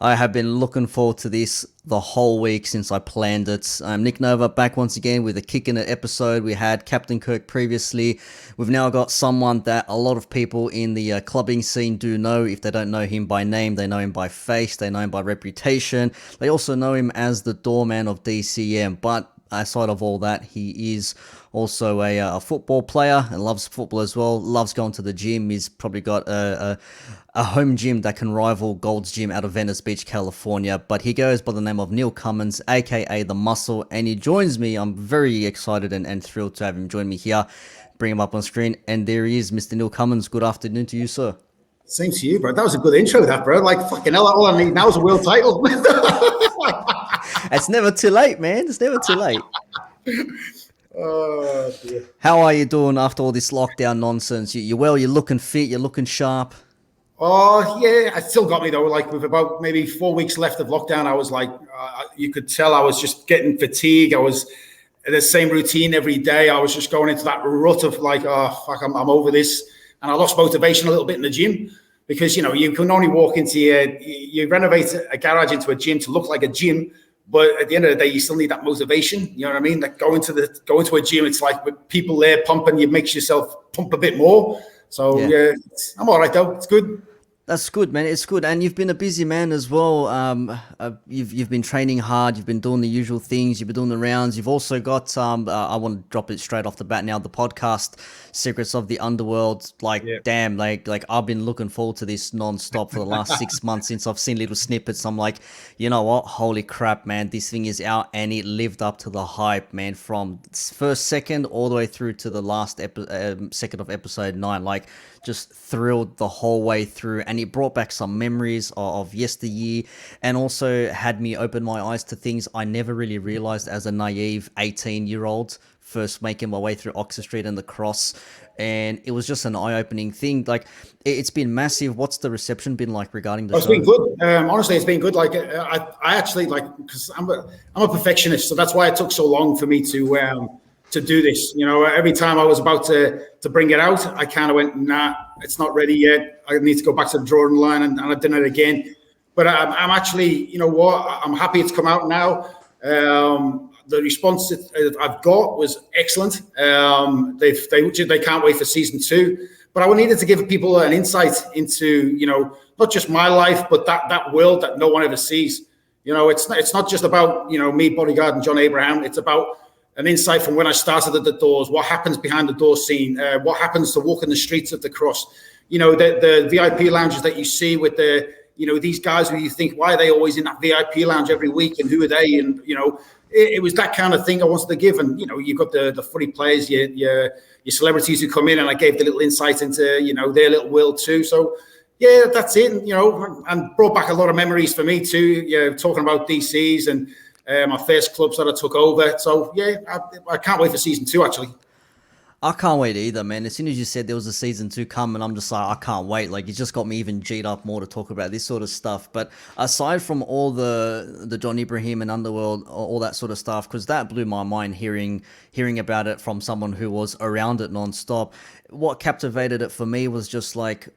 I have been looking forward to this the whole week since I planned it. I'm Nick Nova back once again with a kick in it episode. We had Captain Kirk previously. We've now got someone that a lot of people in the clubbing scene do know. If they don't know him by name, they know him by face, they know him by reputation. They also know him as the doorman of DCM. But aside of all that, he is also a football player and loves football as well. Loves going to the gym. He's probably got a home gym that can rival Gold's Gym out of Venice Beach, California. But he goes by the name of Neil Cummins, aka The Muscle, and he joins me. I'm very excited and thrilled to have him join me here. Bring him up on screen, and there he is, Mr. Neil Cummins. Good afternoon to you, sir. Same to you, bro. That was a good intro, that, bro. Like, fucking hell, all I need now is a world title. It's never too late, man. It's never too late. Oh, dear. How are you doing after all this lockdown nonsense? You're well, you're looking fit, you're looking sharp. Oh, yeah, it still got me, though. Like, with about maybe 4 weeks left of lockdown, I was like, you could tell I was just getting fatigued. I was in the same routine every day. I was just going into that rut of like, oh, fuck, I'm over this. And I lost motivation a little bit in the gym because, you know, you can only walk into you renovate a garage into a gym to look like a gym. But at the end of the day, you still need that motivation. You know what I mean? Like go into a gym, it's like with people there pumping, you makes yourself pump a bit more. So yeah, I'm all right though. It's good. That's good, man. It's good, and you've been a busy man as well. You've been training hard. You've been doing the usual things. You've been doing the rounds. You've also got I want to drop it straight off the bat now. The podcast, Secrets of the Underworld. Damn, like I've been looking forward to this non-stop for the last 6 months since I've seen little snippets. I'm like, you know what? Holy crap, man! This thing is out, and it lived up to the hype, man. From first second all the way through to the last second of episode 9. Like, just thrilled the whole way through, and it brought back some memories of yesteryear, and also had me open my eyes to things I never really realized as a naive 18-year-old first making my way through Oxford Street and the Cross. And it was just an eye-opening thing. Like, it's been massive. What's the reception been like regarding the show? It's been good. Honestly, it's been good. Like I actually like, because I'm a perfectionist, so that's why it took so long for me to do this. You know, every time I was about to bring it out, I kind of went, nah, it's not ready yet. I need to go back to the drawing line, and I've done it again. But I'm actually, you know what, I'm happy it's come out now. The response that I've got was excellent. They can't wait for season 2. But I needed to give people an insight into, you know, not just my life, but that world that no one ever sees. You know, it's not just about, you know, me, Bodyguard, and John Abraham. It's about an insight from when I started at the doors, what happens behind the door scene, what happens to walking the streets of the Cross. You know, the VIP lounges that you see with you know, these guys who you think, why are they always in that VIP lounge every week, and who are they? And, you know, it was that kind of thing I wanted to give. And, you know, you've got the footy players, your celebrities who come in, and I gave the little insight into, you know, their little world too. So, yeah, that's it. And, you know, and brought back a lot of memories for me too, you know, talking about DCs and my first clubs that I took over. So, yeah, I can't wait for season 2, actually. I can't wait either, man. As soon as you said there was a season 2 coming, I'm just like, I can't wait. Like, it just got me even G'd up more to talk about this sort of stuff. But aside from all the John Ibrahim and Underworld, all that sort of stuff, because that blew my mind hearing about it from someone who was around it nonstop. What captivated it for me was just like,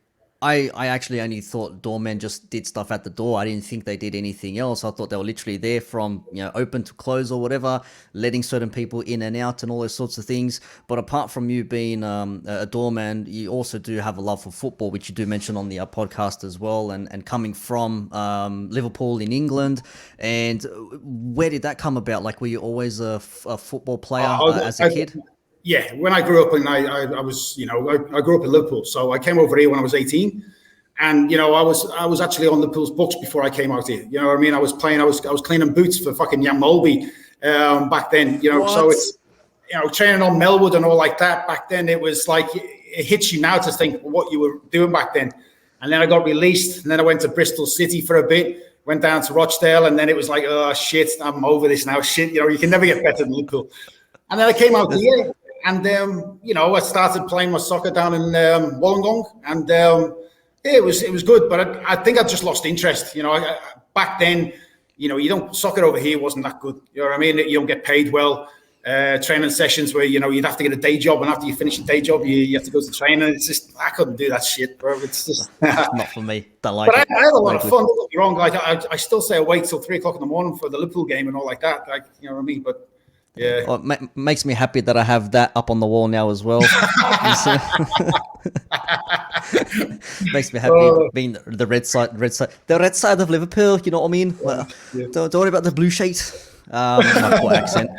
I actually only thought doormen just did stuff at the door. I didn't think they did anything else. I thought they were literally there from, you know, open to close or whatever, letting certain people in and out and all those sorts of things. But apart from you being a doorman, you also do have a love for football, which you do mention on the podcast as well. And coming from Liverpool in England, and where did that come about? Like, were you always a football player as a kid? Yeah, when I grew up, and I was, you know, I grew up in Liverpool, so I came over here when I was 18, and you know, I was actually on Liverpool's books before I came out here. You know what I mean? I was cleaning boots for fucking Jan Molby back then. You know, what? So it's, you know, training on Melwood and all like that back then. It was like, it hits you now to think what you were doing back then. And then I got released, and then I went to Bristol City for a bit, went down to Rochdale, and then it was like, oh shit, I'm over this now. Shit, you know, you can never get better than Liverpool. And then I came out here. And, you know, I started playing my soccer down in Wollongong, and it was good. But I think I just lost interest. You know, back then, you know, soccer over here wasn't that good. You know what I mean? You don't get paid well. training sessions where, you'd have to get a day job, and after you finish a day job, you have to go to training. It's just, I couldn't do that shit, bro. It's just not for me. Don't like but it. I had a lot of fun. Don't get me wrong. Like I still stay awake till 3:00 in the morning for the Liverpool game and all like that. Like, you know what I mean? But yeah, well, it makes me happy that I have that up on the wall now as well. Makes me happy being the red side of Liverpool. You know what I mean? Well, don't worry about the blue sheet. My poor accent.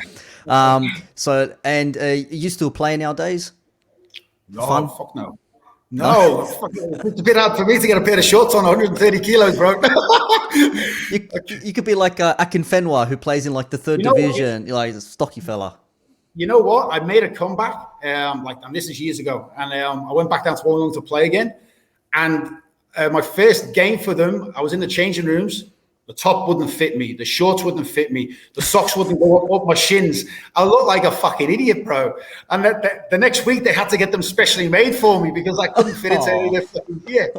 So, and you still play nowadays? No, fun? Fuck no. No, it's a bit hard for me to get a pair of shorts on 130 kilos, bro. you could be like Akinfenwa, who plays in like the third division, like a stocky fella. You know what? I made a comeback, and this is years ago, and I went back down to Wollongong to play again. And my first game for them, I was in the changing rooms. The top wouldn't fit me. The shorts wouldn't fit me. The socks wouldn't go up my shins. I looked like a fucking idiot, bro. And the next week, they had to get them specially made for me because I couldn't fit into any of their fucking gear.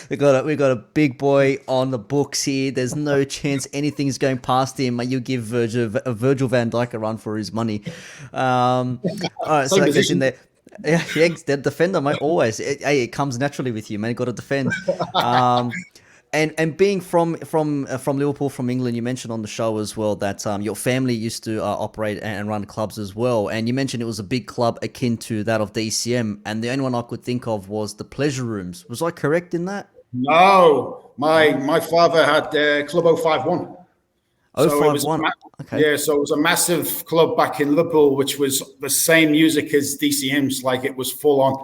We got a big boy on the books here. There's no chance anything's going past him. You give Virgil van Dijk a run for his money. All right, so that gets in there. Yeah, the defender, mate, always. It comes naturally with you, man. You got to defend. And being from Liverpool, from England, you mentioned on the show as well that your family used to operate and run clubs as well. And you mentioned it was a big club akin to that of DCM. And the only one I could think of was the Pleasure Rooms. Was I correct in that? No, my father had Club 051. 051. Okay. Yeah, so it was a massive club back in Liverpool, which was the same music as DCM's. Like, it was full on.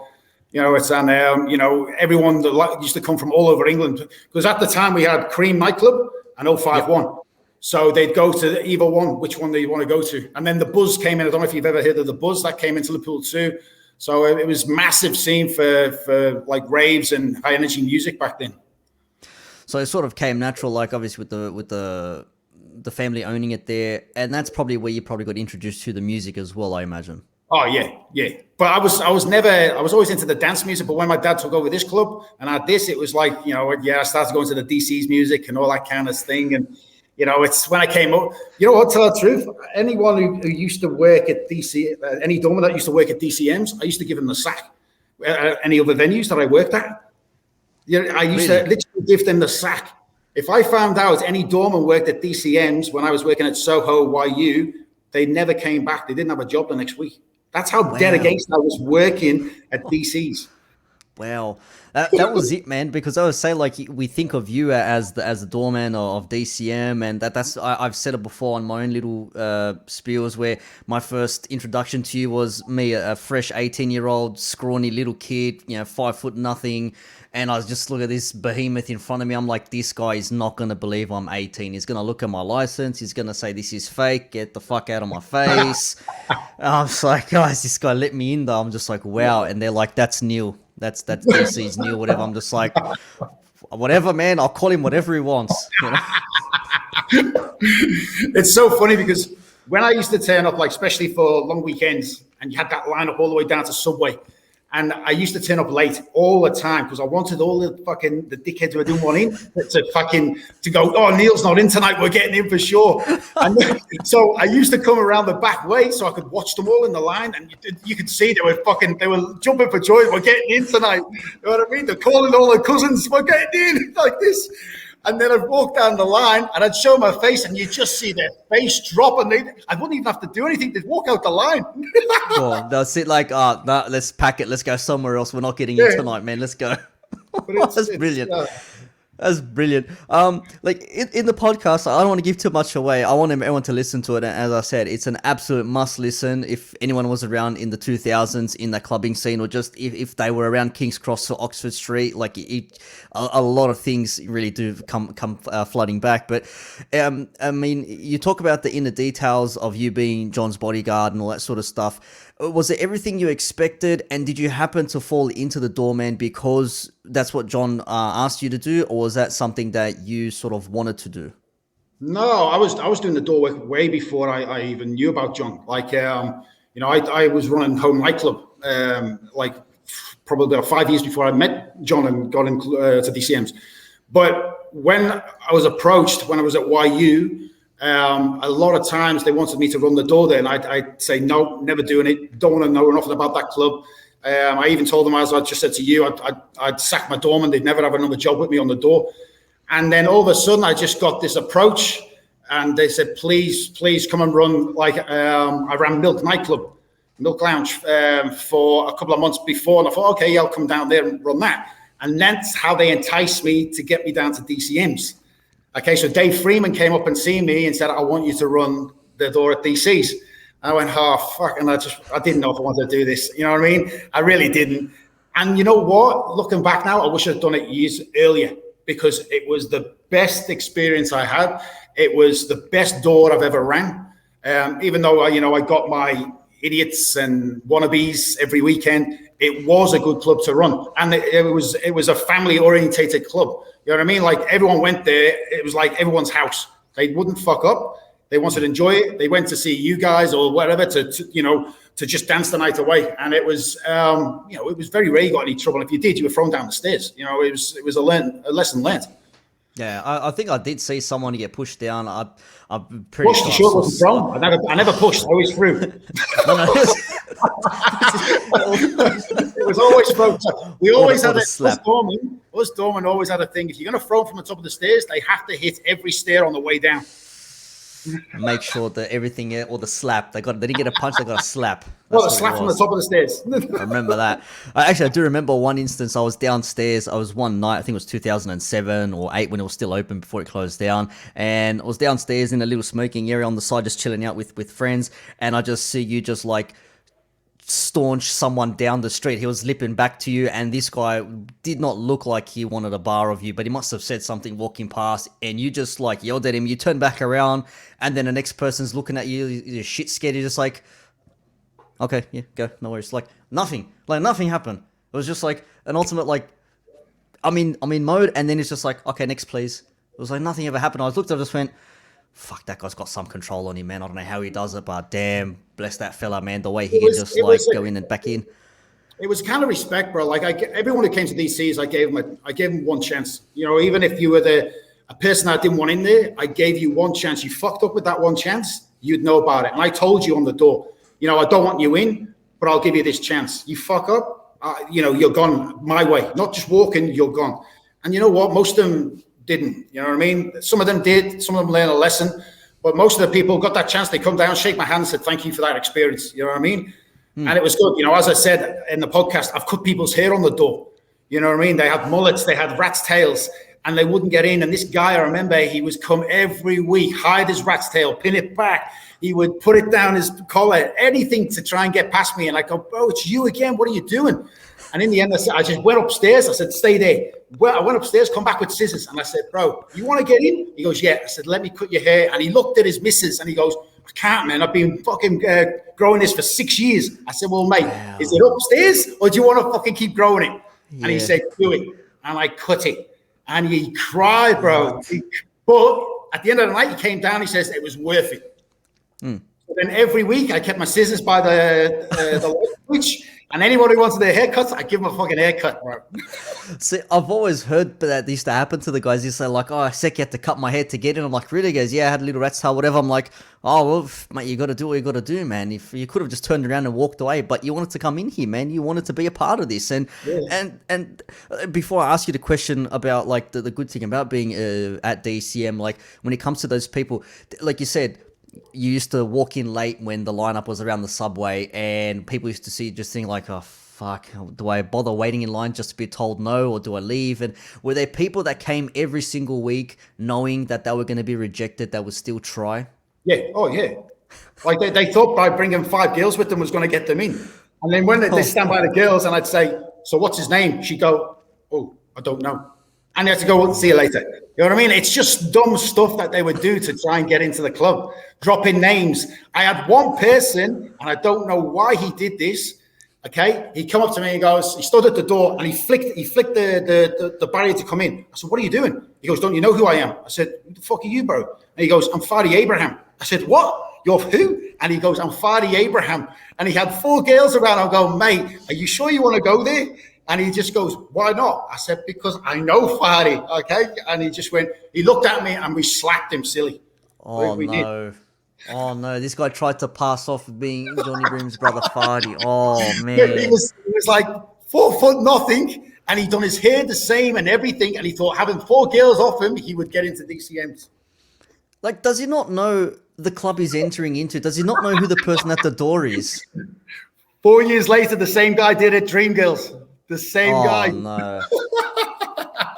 Everyone that used to come from all over England, because at the time we had Cream nightclub and 051. Yep. So they'd go to either one, which one they want to go to. And then the Buzz came in. I don't know if you've ever heard of the Buzz, that came into Liverpool too. So it was massive scene for like raves and high energy music back then. So it sort of came natural, like obviously with the family owning it there, and that's probably where you probably got introduced to the music as well, I imagine. Oh yeah. But I was always into the dance music. But when my dad took over this club and I had this, it was like, I started going to the DC's music and all that kind of thing. And it's when I came up. You know what? Tell the truth. Anyone who used to work at DC, any doorman that used to work at DCM's, I used to give them the sack. Any other venues that I worked at, I used to literally give them the sack. If I found out any doorman worked at DCM's when I was working at Soho YU, they never came back. They didn't have a job the next week. That's how dead against I was working at DC's. Wow, that was it, man. Because I would say, like, we think of you as the doorman of DCM, and that's I've said it before on my own little spiels, where my first introduction to you was me, a fresh 18-year-old scrawny little kid, 5 foot nothing, and I was just looking at this behemoth in front of me. I'm like, this guy is not gonna believe I'm 18. He's gonna look at my license. He's gonna say this is fake. Get the fuck out of my face. I was like, guys, this guy let me in though. I'm just like, wow. And they're like, that's Neil. That's DC's Neil, whatever. I'm just like, whatever, man. I'll call him whatever he wants. It's so funny because when I used to turn up, like especially for long weekends, and you had that line up all the way down to Subway, and I used to turn up late all the time because I wanted all the dickheads who didn't want in to go, oh, Neil's not in tonight, we're getting in for sure. And so I used to come around the back way so I could watch them all in the line, and you could see they were jumping for joy, we're getting in tonight. You know what I mean? They're calling all their cousins, we're getting in, like this. And then I'd walk down the line and I'd show my face, and you just see their face drop, and I wouldn't even have to do anything. They'd walk out the line. Cool. They'll sit like, no, let's pack it. Let's go somewhere else. We're not getting in tonight, man. Let's go. That's brilliant. That's brilliant. Like in the podcast, I don't want to give too much away. I want everyone to listen to it. And as I said, it's an absolute must listen. If anyone was around in the 2000s in that clubbing scene, or just if they were around King's Cross or Oxford Street, like a lot of things really do come flooding back. But I mean, you talk about the inner details of you being John's bodyguard and all that sort of stuff. Was it everything you expected, and did you happen to fall into the doorman because that's what John asked you to do, or was that something that you sort of wanted to do? No, I was doing the door work way before I even knew about John. Like, I was running home nightclub, like probably about 5 years before I met John and got him to DCM's. But when I was approached, when I was at YU, A lot of times they wanted me to run the door there, and I'd say, no, never doing it. Don't want to know nothing about that club. I even told them, as I just said to you, I'd sack my doorman. They'd never have another job with me on the door. And then all of a sudden, I just got this approach, and they said, please come and run. I ran Milk Nightclub, Milk Lounge, for a couple of months before. And I thought, okay, I'll come down there and run that. And that's how they enticed me to get me down to DCM's. Okay, so Dave Freeman came up and seen me and said, I want you to run the door at DC's. I went, oh, fuck. And I didn't know if I wanted to do this. You know what I mean? I really didn't. And you know what? Looking back now, I wish I'd done it years earlier, because it was the best experience I had. It was the best door I've ever ran. Even though, I got my idiots and wannabes every weekend, it was a good club to run. And it was a family-orientated club. You know what I mean? Like, everyone went there. It was like everyone's house. They wouldn't fuck up. They wanted to enjoy it. They went to see you guys or whatever to just dance the night away. And it was, it was very rare you got any trouble. If you did, you were thrown down the stairs. It was a lesson learned. Yeah, I think I did see someone get pushed down. I'm pretty pushed, sure wasn't thrown. I never pushed. I always threw. It was always thrown. We always had us doormen always had a thing. If you're going to throw from the top of the stairs, they have to hit every stair on the way down. Make sure that everything, or the slap, they didn't get a punch, they got a slap. Well, a slap from the top of the stairs. I remember that. I do remember one instance. I was downstairs. I was one night, I think it was 2007 or 8 when it was still open before it closed down. And I was downstairs in a little smoking area on the side, just chilling out with friends. And I just see you just like staunch someone down the street. He was lipping back to you, and this guy did not look like he wanted a bar of you, but he must have said something walking past, and you just like yelled at him. You turn back around, and then the next person's looking at you. You're shit scared. You're just like, okay, yeah, go, no worries. Like nothing happened. It was just like an ultimate like, I'm in mode, and then it's just like, okay, next please. It was like nothing ever happened. I just went, fuck, that guy's got some control on him, man. I don't know how he does it, but damn, bless that fella, man. The way he can just go in and back in. It was kind of respect, bro. Like everyone who came to DCs, I gave him one chance. Even if you were a person I didn't want in there, I gave you one chance. You fucked up with that one chance, you'd know about it. And I told you on the door, I don't want you in, but I'll give you this chance. You fuck up, you're gone my way. Not just walking, you're gone. And you know what? Most of them didn't. You know what I mean? Some of them did. Some of them learned a lesson. But most of the people got that chance. They come down, shake my hand, and said, thank you for that experience. You know what I mean? And it was good. As I said in the podcast, I've cut people's hair on the door. You know what I mean? They had mullets, they had rat's tails, and they wouldn't get in. And this guy, I remember, he was come every week, hide his rat's tail, pin it back. He would put it down his collar, anything to try and get past me. And I go, bro, it's you again. What are you doing? And in the end, I just went upstairs. I said, stay there. Well, I went upstairs, come back with scissors. And I said, bro, you want to get in? He goes, yeah. I said, let me cut your hair. And he looked at his missus and he goes, I can't, man. I've been fucking growing this for 6 years. I said, well, mate, is it upstairs or do you want to fucking keep growing it? Yeah. And he said, do it. And I cut it. And he cried, bro. But at the end of the night, he came down. He says, it was worth it. So then every week, I kept my scissors by the switch. And anyone who wanted their haircuts, I give them a fucking haircut, bro. See, I've always heard that used to happen to the guys. They say like, "Oh, Sek, you had to cut my hair to get in." I'm like, "Really?" He goes, "Yeah, I had a little rat's tail, whatever." I'm like, "Oh, well, mate, you got to do what you got to do, man. If you could have just turned around and walked away, but you wanted to come in here, man. You wanted to be a part of this." And before I ask you the question about like the good thing about being at DCM, like when it comes to those people, like you said, you used to walk in late when the lineup was around the subway, and people used to just think like, oh, fuck, do I bother waiting in line just to be told no, or do I leave? And were there people that came every single week knowing that they were going to be rejected that would still try? Yeah. Oh, yeah. Like they thought by bringing 5 girls with them was going to get them in. And then when they stand by the girls and I'd say, so what's his name? She'd go, oh, I don't know. And they had to go, well, see you later. You know what I mean? It's just dumb stuff that they would do to try and get into the club. Dropping names. I had one person, and I don't know why he did this. Okay, he come up to me and goes, he stood at the door and he flicked the barrier to come in. I said, what are you doing? He goes, don't you know who I am? I said, who the fuck are you, bro? And he goes, I'm Fadi Abraham. I said, what? You're who? And he goes, I'm Fadi Abraham. And he had 4 girls around. I go, mate, are you sure you want to go there? And he just goes, why not? I said, because I know Fadi, okay? And he just went, he looked at me and we slapped him silly. Oh We did. no. Oh no, this guy tried to pass off being Johnny Broom's brother Fardy. Oh He man. was like 4 foot nothing, and he'd done his hair the same and everything, and he thought having 4 girls off him, he would get into DCMs. Like, does he not know the club he's entering into? Does he not know who the person at the door is? 4 years later, the same guy did it, Dream Girls. The same Oh guy. no.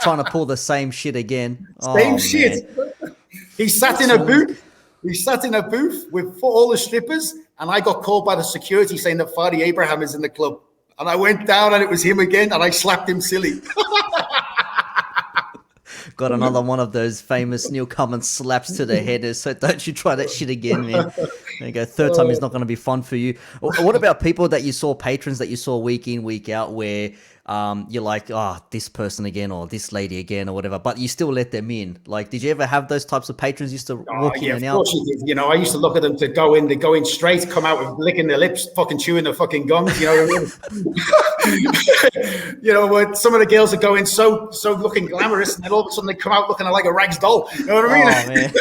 Trying to pull the same shit again. Same Oh, shit. man. He sat in a booth. He sat in a booth with all the strippers, and I got called by the security saying that Fardy Abraham is in the club. And I went down, and it was him again, and I slapped him silly. Got another one of those famous Neil Cummins slaps to the head. So don't you try that shit again, man. There you go. Third time is not going to be fun for you. What about people that you saw, patrons that you saw week in, week out, where you're like, oh, this person again or this lady again or whatever, but you still let them in? Like, did you ever have those types of patrons used to walk in and Of out? course you did. You know, I used to look at them to go in. They go in straight, come out with licking their lips, fucking chewing their fucking gums. You know what I mean? You know, when some of the girls would go in so looking glamorous, and then all of a sudden they come out looking like a rags doll. You know what I mean? Oh man,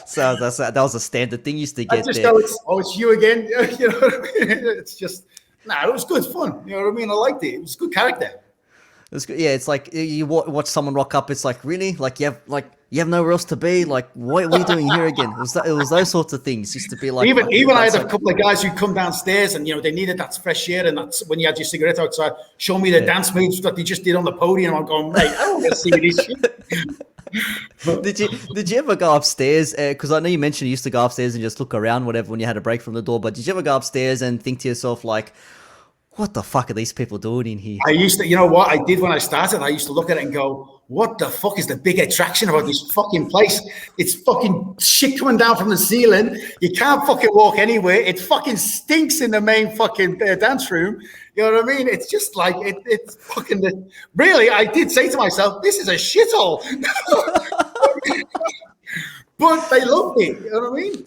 so that was a standard thing you used to I get just there. go, it's you again. You know what I mean? It's just, it was good fun. You know what I mean? I liked it. It was good character. It's good. Yeah, it's like you watch someone rock up. It's like, really, like you have nowhere else to be. Like, what are you doing here again? It was those sorts of things. Used to be like Even I had a like, couple of guys who come downstairs, and you know they needed that fresh air, and that's when you had your cigarette outside. Show me the dance moves that they just did on the podium. I'm going, mate, I don't want to see this shit. Did you ever go upstairs? Because I know you mentioned you used to go upstairs and just look around, whatever, when you had a break from the door. But did you ever go upstairs and think to yourself like, what the fuck are these people doing in here? I used to, you know what I did when I started? I used to look at it and go, what the fuck is the big attraction about this fucking place? It's fucking shit coming down from the ceiling. You can't fucking walk anywhere. It fucking stinks in the main fucking dance room. You know what I mean? It's just like, it's fucking, really, I did say to myself, this is a shithole. But they loved it. You know what I mean?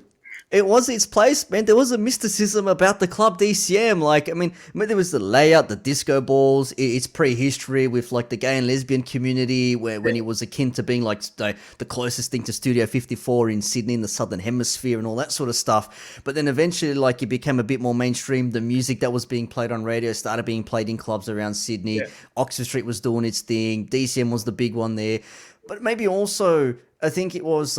It was its place, man. There was a mysticism about the club DCM. Like, I mean, there was the layout, the disco balls. It's prehistory with like the gay and lesbian community, when it was akin to being like the closest thing to Studio 54 in Sydney in the Southern Hemisphere and all that sort of stuff. But then eventually, like, it became a bit more mainstream. The music that was being played on radio started being played in clubs around Sydney. Yeah. Oxford Street was doing its thing. DCM was the big one there. But maybe also, I think it was,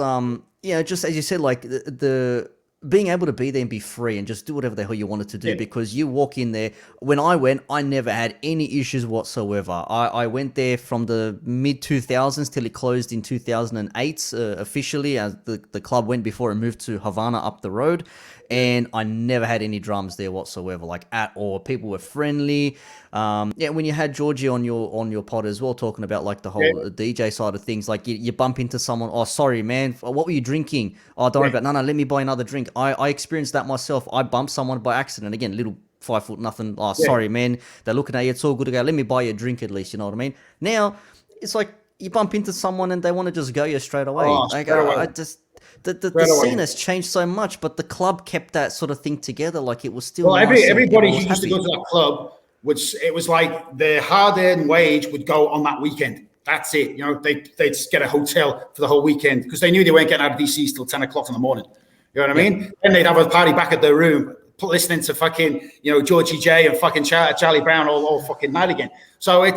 just as you said, like the being able to be there and be free and just do whatever the hell you wanted to do, because you walk in there. When I went, I never had any issues whatsoever. I went there from the mid 2000s till it closed in 2008 officially, as the club went before it moved to Havana up the road. And I never had any drums there whatsoever, like at all. People were friendly. When you had Georgie on your pod as well, talking about like the whole DJ side of things, like you bump into someone, oh sorry man, what were you drinking? Oh, don't worry about it. No, let me buy another drink. I experienced that myself. I bumped someone by accident. Again, little 5 foot nothing. Oh, sorry man, they're looking at you. It's all good to go. Let me buy you a drink at least. You know what I mean? Now it's like you bump into someone and they want to just go you straight away. I just. The scene has changed so much, but the club kept that sort of thing together. Like it was still. Well, nice everybody and who was used to happy. go to that club, which it was like the hard-earned wage would go on that weekend. That's it. You know, they'd get a hotel for the whole weekend because they knew they weren't getting out of DCs till 10 o'clock in the morning. You know what I mean? Then they'd have a party back at their room, listening to fucking, Georgie J and fucking Charlie Brown all fucking night again. So it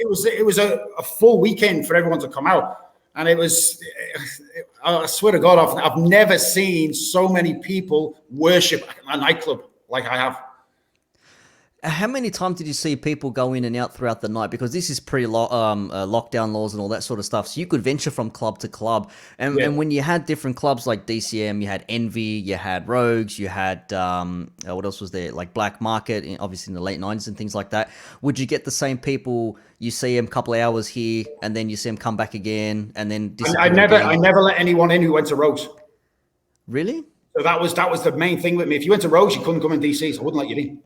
was a full weekend for everyone to come out. And it was, I swear to God, I've never seen so many people worship a nightclub like I have. How many times did you see people go in and out throughout the night? Because this is lockdown laws and all that sort of stuff. So you could venture from club to club. And when you had different clubs like DCM, you had Envy, you had Rogues, you had, what else was there? Like Black Market, obviously in the late 90s and things like that. Would you get the same people, you see them a couple of hours here, and then you see them come back again, and then disappear I never let anyone in who went to Rogues. Really? So that was the main thing with me. If you went to Rogues, you couldn't come in DCs. I wouldn't let you in.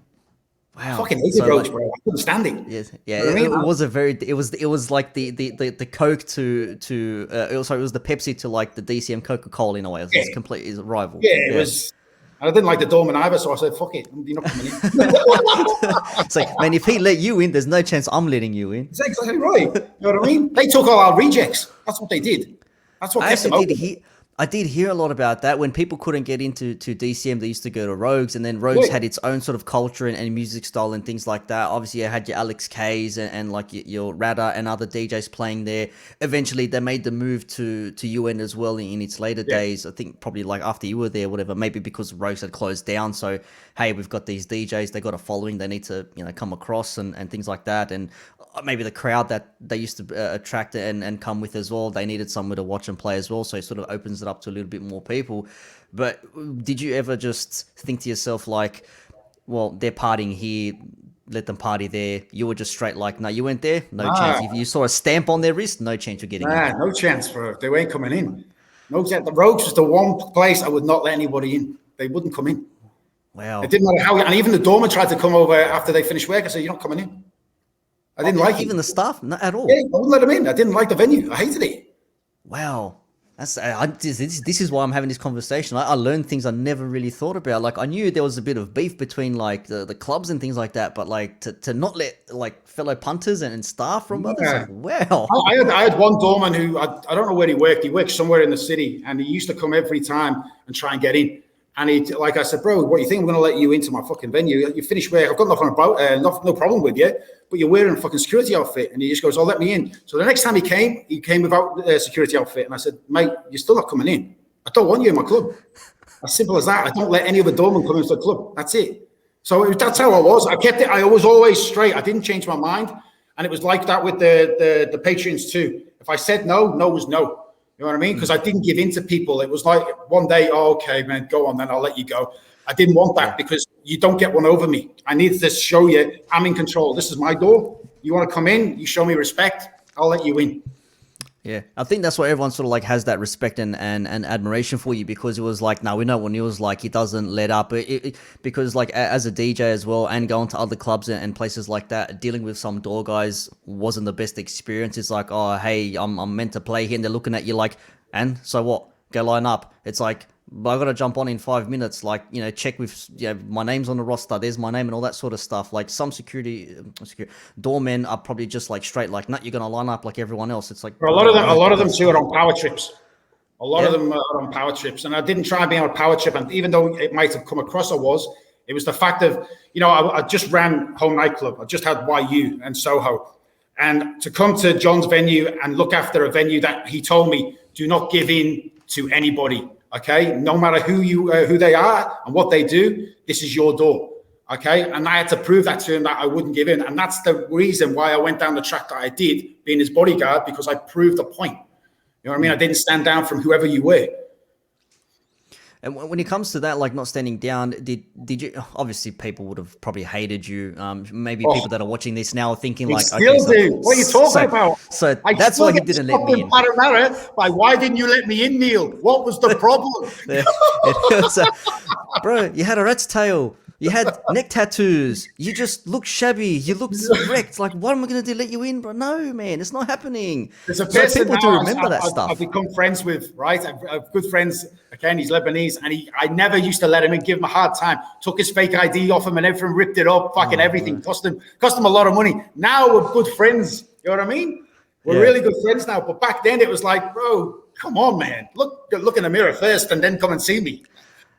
Wow. Fucking hated Rogues, bro. I couldn't stand it. Yes, You know what I mean? it was like the Coke to it was the Pepsi to like the DCM Coca-Cola in a way. It's completely a rival. It was. And I didn't like the doorman either, so I said, "Fuck it, you're not coming in." It's like, man, if he let you in, there's no chance I'm letting you in. That's exactly right. You know what I mean? They took all our rejects. That's what they did. That's what I kept them actually open. I did hear a lot about that. When people couldn't get into DCM, they used to go to Rogues, and then Rogues Yeah, had its own sort of culture and music style and things like that. Obviously, you had your Alex K's and like your Rada and other DJs playing there. Eventually, they made the move to UN as well in its later yeah. days. I think probably like after you were there, whatever. Maybe because Rogues had closed down. So hey, we've got these DJs. They got a following. They need to come across and things like that. And maybe the crowd that they used to attract and come with as well. They needed somewhere to watch and play as well. So it sort of opens it up to a little bit more people. But did you ever just think to yourself like, well, they're partying here, let them party there? You were just straight like, no, you went there, no chance. Ah, If you saw a stamp on their wrist, no chance you're getting in. nah, no chance, bro. They ain't coming in. No chance. The Rogues was the one place I would not let anybody in. They wouldn't come in. It Wow. didn't matter how. And even the doorman tried to come over after they finished work. I said, "You're not coming in." I didn't like it. Even the staff, not at Yeah, all. I wouldn't let them in. I didn't like the venue. I hated it. Wow. This is why I'm having this conversation. I learned things I never really thought about. Like I knew there was a bit of beef between like the clubs and things like that, but like to not let like fellow punters and staff from others, Yeah. like wow. I had one doorman who I don't know where he worked. He worked somewhere in the city, and he used to come every time and try and get in. And he, like I said, bro, what do you think I'm going to let you into my fucking venue? You finish work. I've got nothing about, no problem with you, but you're wearing a fucking security outfit. And he just goes, "Oh, let me in." So the next time he came without a security outfit. And I said, "Mate, you're still not coming in. I don't want you in my club." As simple as that. I don't let any other doorman come into the club. That's it. So that's how I was. I kept it. I was always straight. I didn't change my mind. And it was like that with the patrons too. If I said no, no was no. You know what I mean? Because I didn't give in to people. It was like one day, "Oh, okay, man, go on, then I'll let you go." I didn't want that because you don't get one over me. I needed to show you I'm in control. This is my door. You want to come in, you show me respect, I'll let you in. Yeah, I think that's why everyone sort of like has that respect and admiration for you, because it was like, no, we know what Neil's like. He doesn't let up. Because like as a DJ as well, and going to other clubs and places like that, dealing with some door guys wasn't the best experience. It's like, oh, hey, I'm meant to play here, and they're looking at you like, and so what? Go line up. It's like, but I got to jump on in 5 minutes. Like, check with, my name's on the roster. There's my name and all that sort of stuff. Like some security doormen are probably just like straight, like, no, you're going to line up like everyone else. It's like, For a lot of them too are on power trips. A lot of yeah, them are on power trips. And I didn't try and be on a power trip. And even though it might have come across it was the fact of, I just ran home nightclub. I just had YU and Soho. And to come to John's venue and look after a venue that he told me, do not give in to anybody. Okay, no matter who they are and what they do, this is your door. Okay, and I had to prove that to him that I wouldn't give in, and that's the reason why I went down the track that I did, being his bodyguard, because I proved a point. You know what I mean? I didn't stand down from whoever you were. And when it comes to that, like not standing down, did you? Obviously, people would have probably hated you. Maybe people that are watching this now are thinking They like, still okay, do. What are you talking about? So I that's still why he get didn't let stopped me in. Parramatta by, "Why didn't you let me in, Neil? What was the problem?" It was, bro, you had a rat's tail. You had neck tattoos. You just looked shabby. You looked wrecked. Like, what am I going to do? Let you in, bro? No, man, it's not happening. There's a So person people do now remember that I've stuff. become friends with, right? I've good friends. Again, he's Lebanese, and I never used to let him in, give him a hard time. Took his fake ID off him and everything, ripped it up, fucking everything. Cost him a lot of money. Now we're good friends. You know what I mean? We're really good friends now. But back then it was like, bro, come on, man. Look in the mirror first, and then come and see me.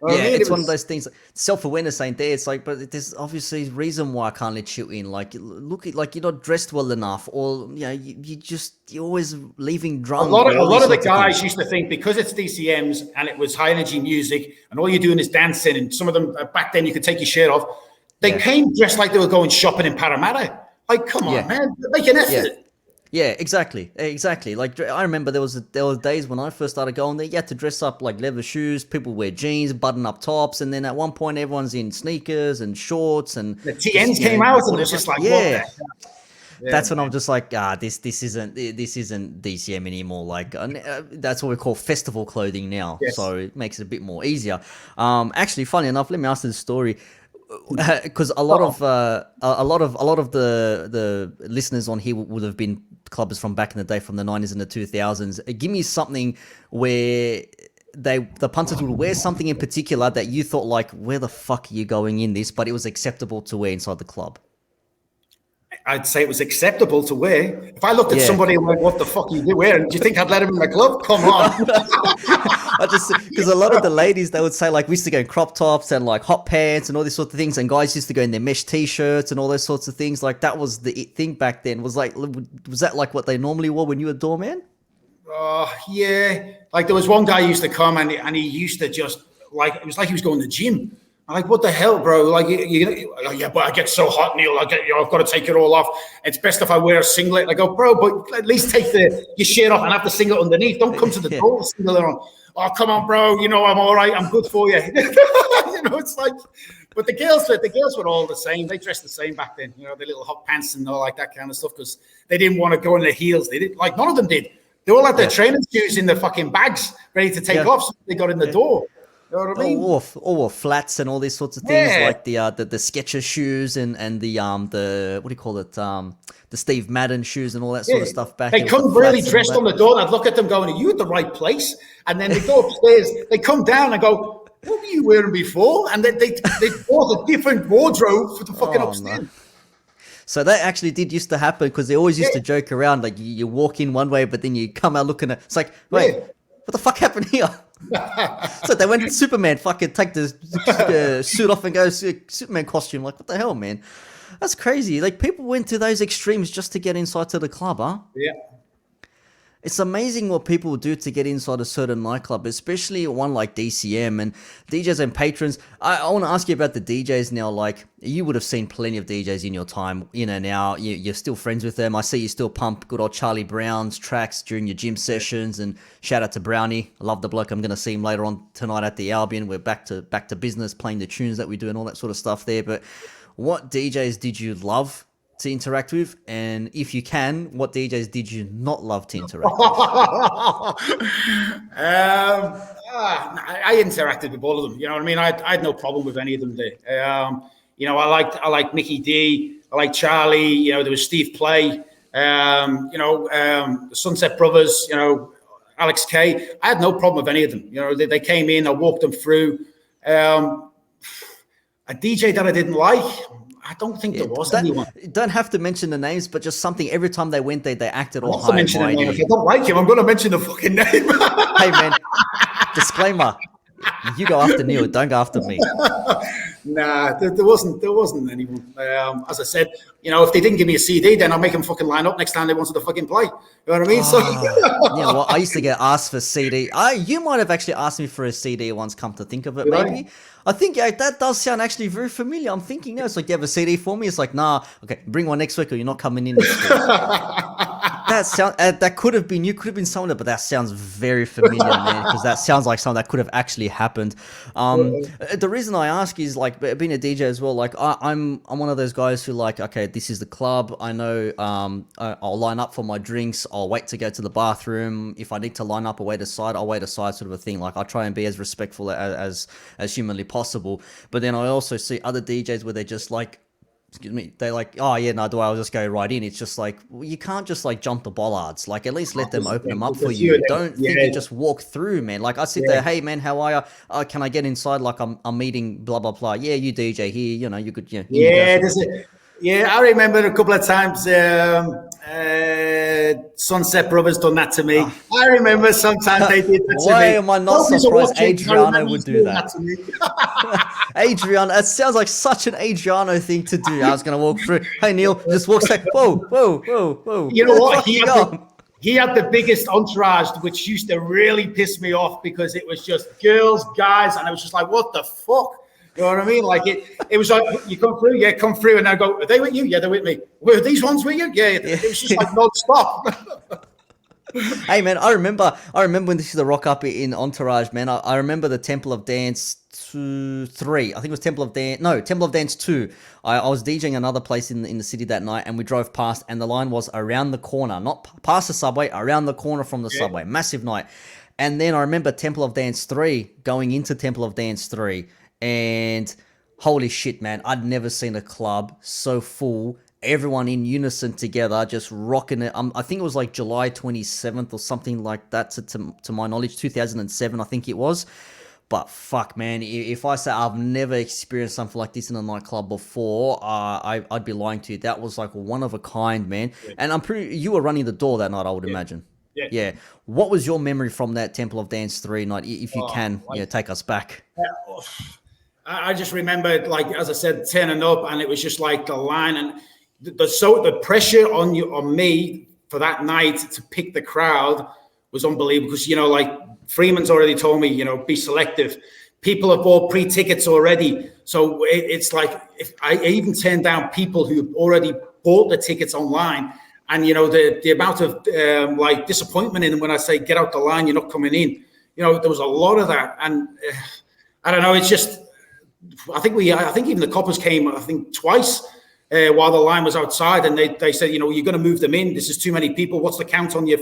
You know what I Yeah, mean? it's one of those things. Self-awareness ain't there. It's like, but there's obviously a reason why I can't let you in. Like, look, like you're not dressed well enough, or you're always leaving drunk. A lot or all of these the sorts guys things. used to think because it's DCMs and it was high energy music and all you're doing is dancing, and some of them back then you could take your shirt off. They came dressed like they were going shopping in Parramatta. Like, come on, man, make an effort. Yeah. Yeah, exactly. Like I remember there were days when I first started going there. You had to dress up like leather shoes. People wear jeans, button-up tops, and then at one point everyone's in sneakers and shorts and The TNs came out, and it was just like, what the yeah. hell? That's when I'm just like, this isn't DCM anymore. Like that's what we call festival clothing now. Yes. So it makes it a bit more easier. Actually, funny enough, let me ask this story. Because a lot of the listeners on here would have been clubbers from back in the day, from the 90s and the 2000s. Give me something where the punters would wear something in particular that you thought like, where the fuck are you going in this? But it was acceptable to wear inside the club. I'd say it was acceptable to wear. If I looked at Yeah. somebody and went, "What the fuck are you wearing?" Do you think I'd let him in the club? Come on. I just because a lot of the ladies they would say like we used to go in crop tops and like hot pants and all these sorts of things, and guys used to go in their mesh t-shirts and all those sorts of things. Like that was the it thing back then. Was that like what they normally wore when you were a doorman? Yeah. Like there was one guy who used to come and he used to just like it was like he was going to the gym. I'm like, what the hell, bro? Like, yeah, but I get so hot, Neil. I've got to take it all off. It's best if I wear a singlet. I go, bro, but at least take your shirt off and have the singlet underneath. Don't come to the door with singlet on. Oh, come on, bro. You know I'm all right. I'm good for you. It's like, but the girls were all the same. They dressed the same back then. The little hot pants and all like that kind of stuff because they didn't want to go in their heels. They didn't like none of them did. They all had their training shoes in their fucking bags ready to take off. So they got in the door. You know what I mean? Or flats and all these sorts of things, like the Skechers shoes and the what do you call it? The Steve Madden shoes and all that sort of stuff back. They come really dressed on the door, and I'd look at them going, "Are you at the right place?" And then they go upstairs, they come down and go, "What were you wearing before?" And then they bought a different wardrobe for the fucking upstairs. No. So that actually did used to happen because they always used to joke around like you walk in one way, but then you come out looking at it's like, wait, what the fuck happened here? So they went Superman, fucking take the suit off and go Superman costume. Like, what the hell, man? That's crazy. Like, people went to those extremes just to get inside to the club, huh? Yeah. It's amazing what people do to get inside a certain nightclub, especially one like DCM and DJs and patrons. I want to ask you about the DJs now. Like, you would have seen plenty of DJs in your time. Now you're still friends with them. I see you still pump good old Charlie Brown's tracks during your gym sessions. And shout out to Brownie. I love the bloke. I'm going to see him later on tonight at the Albion. We're back to business, playing the tunes that we do and all that sort of stuff there. But what DJs did you love to interact with, and if you can, what DJs did you not love to interact with? I interacted with all of them. You know what I mean? I had no problem with any of them there. I liked Mickey D. I liked Charlie. There was Steve Play. The Sunset Brothers. Alex K. I had no problem with any of them. They came in. I walked them through. A DJ that I didn't like. I don't think there was anyone. You don't have to mention the names, but just something every time they went there, they acted all high and mighty. If I don't like him, I'm going to mention the fucking name. Hey, man, disclaimer. You go after Neil, don't go after me. Nah, there wasn't anyone. As I said, if they didn't give me a CD, then I'll make them fucking line up next time they wanted to fucking play. You know what I mean? Well, I used to get asked for CD. You might have actually asked me for a CD once, come to think of it, maybe. I think that does sound actually very familiar. I'm thinking, it's like, you have a CD for me? It's like, nah, okay, bring one next week or you're not coming in next week. That could have been, you could have been someone, but that sounds very familiar, man, because that sounds like something that could have actually happened. The reason I ask is, like, being a DJ as well, like, I'm one of those guys who, like, okay, this is the club. I know I'll line up for my drinks. I'll wait to go to the bathroom. If I need to line up or wait aside, I'll wait aside, sort of a thing. Like, I try and be as respectful as humanly possible. But then I also see other DJs where they're just like, excuse me, they're like, oh yeah, no, I'll just go right in. It's just like, well, you can't just like jump the bollards. Like, at least let them open them up for you. Don't think you just walk through, man. Like, I sit there, hey man, how are you? Can I get inside? Like, I'm meeting blah blah blah. Yeah, you DJ here. You could. I remember a couple of times Sunset Brothers done that to me. I remember sometimes they did that to me. Why am I not surprised Adriano would do that? Adriano, it sounds like such an Adriano thing to do. I was going to walk through. Hey, Neil, just walks like, whoa. You know what? He had the biggest entourage, which used to really piss me off because it was just girls, guys, and I was just like, what the fuck? You know what I mean? Like it was like, you come through, come through, and I go, are they with you? Yeah, they're with me. Were these ones with you? Yeah. It was just like non-stop. Hey man, I remember when this is the rock up in Entourage, man. I remember the Temple of Dance 3. I think it was Temple of Dance 2. I was DJing another place in the city that night, and we drove past, and the line was around the corner, not past the subway, around the corner from the subway. Massive night. And then I remember Temple of Dance 3, going into Temple of Dance 3. And holy shit, man, I'd never seen a club so full, everyone in unison together, just rocking it. I think it was like July 27th or something like that, to my knowledge, 2007, I think it was. But fuck, man, if I say I've never experienced something like this in a nightclub before, I'd be lying to you. That was like one of a kind, man. And I'm pretty. You were running the door that night, I would imagine. Yeah. Yeah. What was your memory from that Temple of Dance 3 night? If you can, take us back. I just remember, like, as I said, turning up, and it was just like the line, and the pressure on me for that night to pick the crowd was unbelievable, because, you know, like Freeman's already told me, you know, be selective. People have bought pre-tickets already. So it's like, if I even turned down people who already bought the tickets online, and, you know, the amount of like disappointment in them when I say, get out the line, you're not coming in. You know, there was a lot of that. And I don't know, it's just, I think even the coppers came, I think, twice while the line was outside, and they said, you know, you're going to move them in. This is too many people. What's the count on your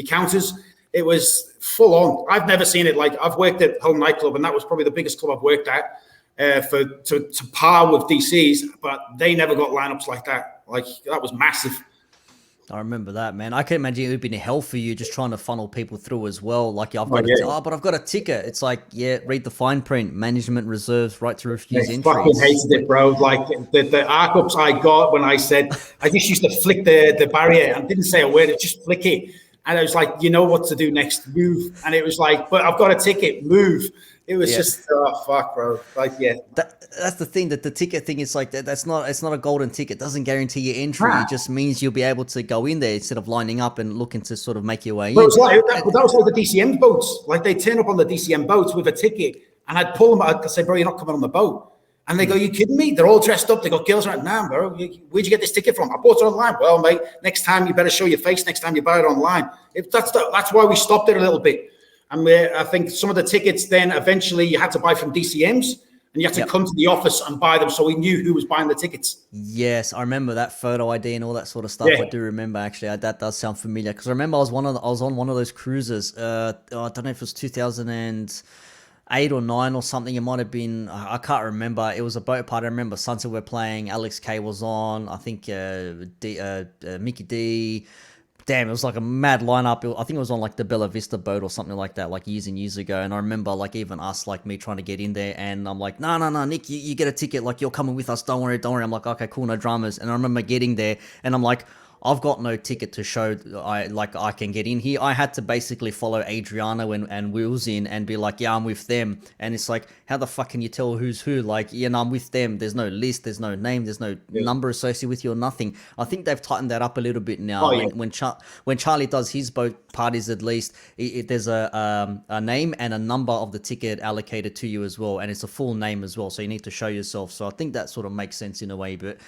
counters? It was full on. I've never seen it. Like, I've worked at Home Nightclub, and that was probably the biggest club I've worked at to par with DC's, but they never got lineups like that. Like, that was massive. I remember that, man. I can imagine it would be hell for you just trying to funnel people through as well. Like, but I've got a ticket. It's like, yeah, read the fine print. Management reserves right to refuse entries. I fucking hated it, bro. Like, the arc-ups I got when I said, I just used to flick the barrier and didn't say a word. It just flick it. And I was like, you know what to do next, move. And it was like, but I've got a ticket, move. It was just, oh, fuck, bro. Like, yeah. That's the thing, that the ticket thing is like, it's not a golden ticket. It doesn't guarantee your entry. It just means you'll be able to go in there instead of lining up and looking to sort of make your way in. That was like the DCM boats. Like, they turn up on the DCM boats with a ticket, and I'd pull them. I'd say, bro, you're not coming on the boat. And they go, you kidding me? They're all dressed up. They got girls right now, bro. Where'd you get this ticket from? I bought it online. Well, mate, next time you better show your face next time you buy it online. That's why we stopped it a little bit. And I think some of the tickets then eventually you had to buy from DCMs, and you had to come to the office and buy them, so we knew who was buying the tickets. Yes, I remember that photo ID and all that sort of stuff. I do remember, actually. That does sound familiar, because I remember I was on one of those cruises. I don't know if it was 2008 or 9 or something. It might have been. I can't remember. It was a boat party. I remember Sunset were playing. Alex K was on. I think Mickey D. Damn, it was like a mad lineup. I think it was on like the Bella Vista boat or something like that, like years and years ago. And I remember like even us, like me trying to get in there, and I'm like, no, Nick, you get a ticket. Like, you're coming with us. Don't worry. I'm like, okay, cool, no dramas. And I remember getting there, and I'm like, I've got no ticket to show I can get in here. I had to basically follow Adriano and Wills in and be like, yeah, I'm with them. And it's like, how the fuck can you tell who's who? Like, yeah, no, I'm with them. There's no list, there's no name, there's no number associated with you or nothing. I think they've tightened that up a little bit now. When Charlie does his boat parties, at least, there's a name and a number of the ticket allocated to you as well, and it's a full name as well. So you need to show yourself. So I think that sort of makes sense in a way, but.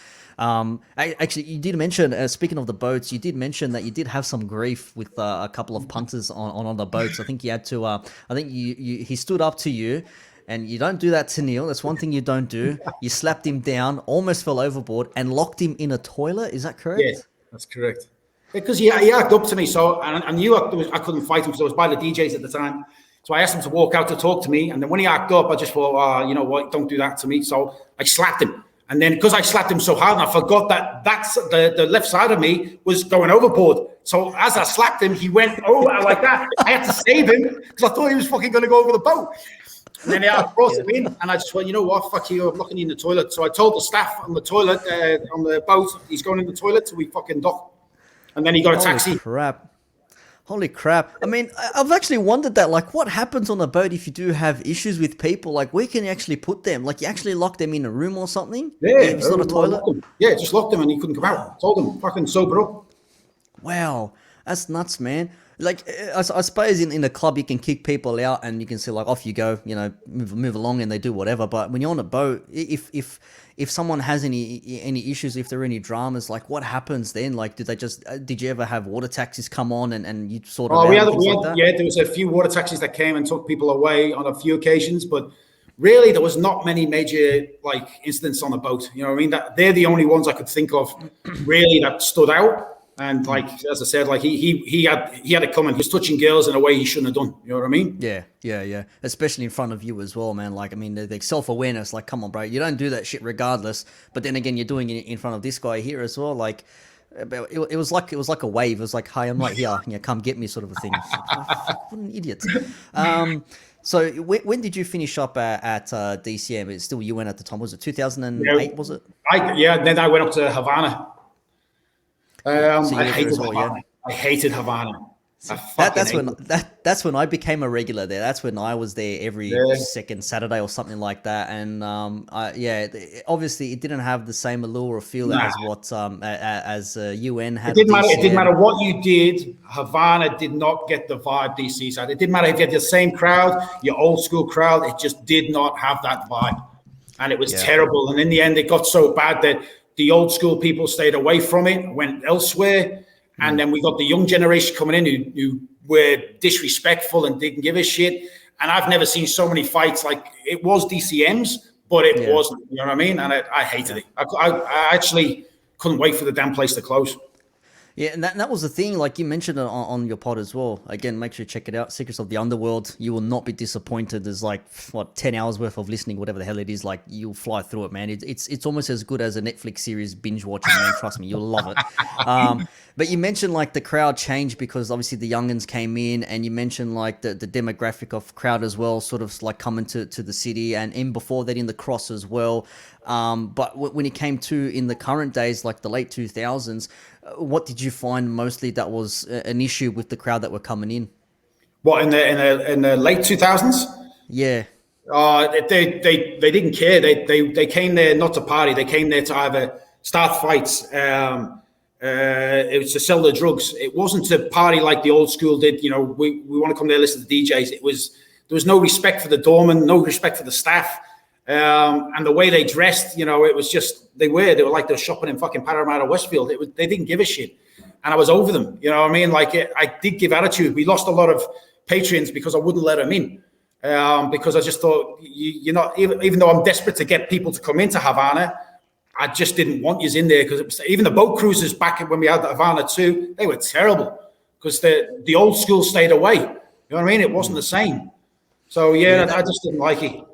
Actually, you did mention, speaking of the boats, you did mention that you did have some grief with a couple of punters on the boats. I think you had to. I think he stood up to you, and you don't do that to Neil. That's one thing you don't do. You slapped him down, almost fell overboard, and locked him in a toilet. Is that correct? Yeah, that's correct. Because he acted up to me, so I knew I couldn't fight him because I was by the DJs at the time. So I asked him to walk out to talk to me, and then when he acted up, I just thought, you know what, don't do that to me. So I slapped him. And then because I slapped him so hard, and I forgot that's the left side of me was going overboard. So as I slapped him, he went over like that. I had to save him because I thought he was fucking going to go over the boat. And then I brought him in, and I just went, you know what, fuck you, I'm locking you in the toilet. So I told the staff on the toilet, on the boat, he's going in the toilet, so we fucking dock. And then he got a taxi. Holy crap. I mean, I've actually wondered that, like, what happens on a boat if you do have issues with people? Like, where can you actually put them? Like, you actually lock them in a room or something? Yeah. It's not a toilet? Yeah, just locked him and he couldn't come out. Told him, fucking sober up. Wow. That's nuts, man. Like, I suppose in a club you can kick people out and you can say, like, off you go, you know, move along, and they do whatever. But when you're on a boat, if someone has any issues, if there are any dramas, like, what happens then? Like, did you ever have water taxis come on and you sort of? Oh, there was a few water taxis that came and took people away on a few occasions, but really there was not many major like incidents on the boat. You know what I mean? They're the only ones I could think of really that stood out. And like, as I said, like he had it coming. He was touching girls in a way he shouldn't have done. You know what I mean? Yeah. Especially in front of you as well, man. Like, I mean, the self-awareness, like, come on, bro. You don't do that shit regardless. But then again, you're doing it in front of this guy here as well. Like, it was like a wave. It was like, hi, I'm right here. Yeah, come get me, sort of a thing. What an idiot. So when did you finish up at DCM? It's still UN at the time. Was it 2008? Was it? Then I went up to Havana. So you I were there hated as well, yeah. Havana. I hated Havana. I That, fucking that's when hated it. that's when I became a regular there. That's when I was there every Yeah. second Saturday or something like that. And obviously it didn't have the same allure or feel Nah. as what as UN had. It didn't matter. It didn't DCM. matter what you did. Havana did not get the vibe DC had. It didn't matter if you had the same crowd, your old school crowd. It just did not have that vibe, and it was terrible. And in the end, it got so bad that the old school people stayed away from it, went elsewhere, and then we got the young generation coming in who were disrespectful and didn't give a shit. And I've never seen so many fights like it was DCM's, but it wasn't. You know what I mean? And I hated it. I actually couldn't wait for the damn place to close. Yeah, and that was the thing. Like you mentioned it on your pod as well. Again, make sure you check it out. Secrets of the Underworld. You will not be disappointed. There's like 10 hours worth of listening, whatever the hell it is. Like you'll fly through it, man. It's almost as good as a Netflix series binge watching. Man, trust me, you'll love it. But you mentioned like the crowd changed because obviously the youngins came in, and you mentioned like the demographic of crowd as well, sort of like coming to the city, and in before that in the cross as well. But when it came to in the current days, like the late 2000s, what did you find mostly that was an issue with the crowd that were coming in? What in the late 2000s? Yeah. They didn't care. They came there not to party. They came there to either start fights. It was to sell the drugs. It wasn't to party like the old school did. You know, we want to come there, listen to DJs. There was no respect for the doorman, no respect for the staff. And the way they dressed, you know, it was just, they were like they were shopping in fucking Parramatta, Westfield. They didn't give a shit. And I was over them, you know what I mean? Like I did give attitude. We lost a lot of patrons because I wouldn't let them in. Because I just thought, you're not, even though I'm desperate to get people to come into Havana, I just didn't want you in there because even the boat cruises back when we had the Havana 2, they were terrible because the old school stayed away. You know what I mean? It wasn't the same. So I just didn't like it.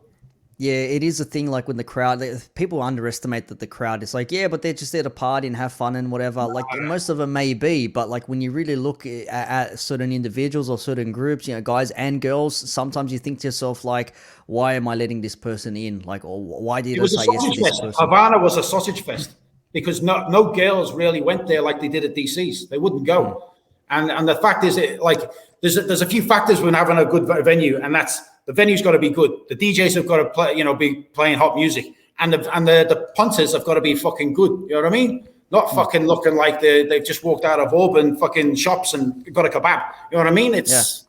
Yeah, it is a thing. Like when the crowd, people underestimate that the crowd is like, yeah, but they're just there to party and have fun and whatever. Like most of them may be, but like when you really look at certain individuals or certain groups, you know, guys and girls, sometimes you think to yourself like, why am I letting this person in? Like, or why did I say yes to this person? Havana was a sausage fest because no girls really went there like they did at DC's. They wouldn't go. And the fact is, there's a few factors when having a good venue, and that's the venue's got to be good. The DJs have got to play, be playing hot music, and the punters have got to be fucking good. You know what I mean? Not fucking looking like they've just walked out of Auburn fucking shops and got a kebab. You know what I mean? It's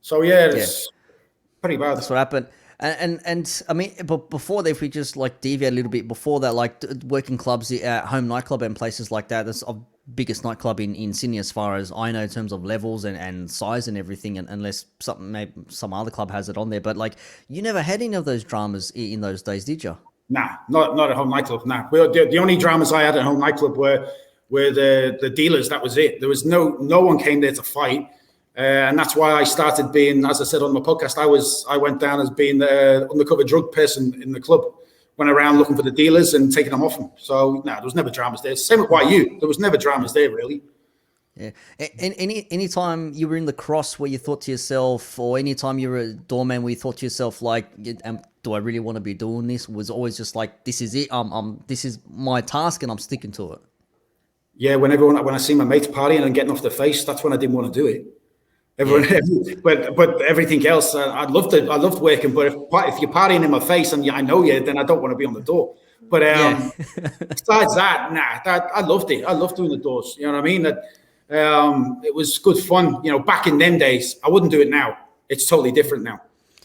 pretty bad. That's what happened. And I mean, but before that, if we just like deviate a little bit, before that, like working clubs, home nightclub and places like that, that's the biggest nightclub in Sydney as far as I know in terms of levels and size and everything, and unless maybe some other club has it on there. But like, you never had any of those dramas in those days, did you? Nah, not at home nightclub. Nah, the only dramas I had at home nightclub were the dealers. That was it. There was no one came there to fight. And that's why I started being, as I said on my podcast, I went down as being the undercover drug person in the club, went around looking for the dealers and taking them off them. So there was never dramas there. Same with YU. There was never dramas there, really. Yeah. And any time you were in the cross where you thought to yourself, or any time you were a doorman where you thought to yourself, like, do I really want to be doing this? Was always just like, this is it. This is my task and I'm sticking to it. Yeah. When I see my mates partying and getting off their face, that's when I didn't want to do it. But everything else, I loved working. But if you're partying in my face and I know you, then I don't want to be on the door. But besides that, I loved it. I loved doing the doors. You know what I mean? It was good fun. Back in them days, I wouldn't do it now. It's totally different now.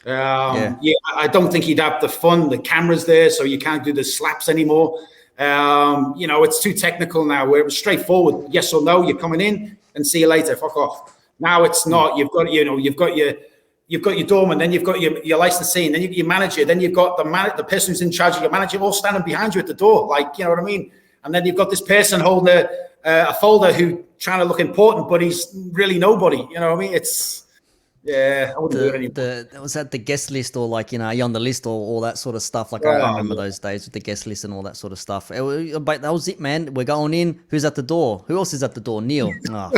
I don't think you'd have the fun. The camera's there, so you can't do the slaps anymore. It's too technical now. Where it was straightforward, yes or no. You're coming in, and see you later. Fuck off. Now it's not. You've got your doorman, then you've got your licensee, and then your manager, then you've got the person who's in charge of your manager all standing behind you at the door, like, you know what I mean? And then you've got this person holding a folder who trying to look important, but he's really nobody. You know what I mean? I wouldn't do it anymore. Was that the guest list, or like, are you on the list, or all that sort of stuff? Like, I remember those days with the guest list and all that sort of stuff. But that was it, man. We're going in. Who's at the door? Who else is at the door? Neil. Oh.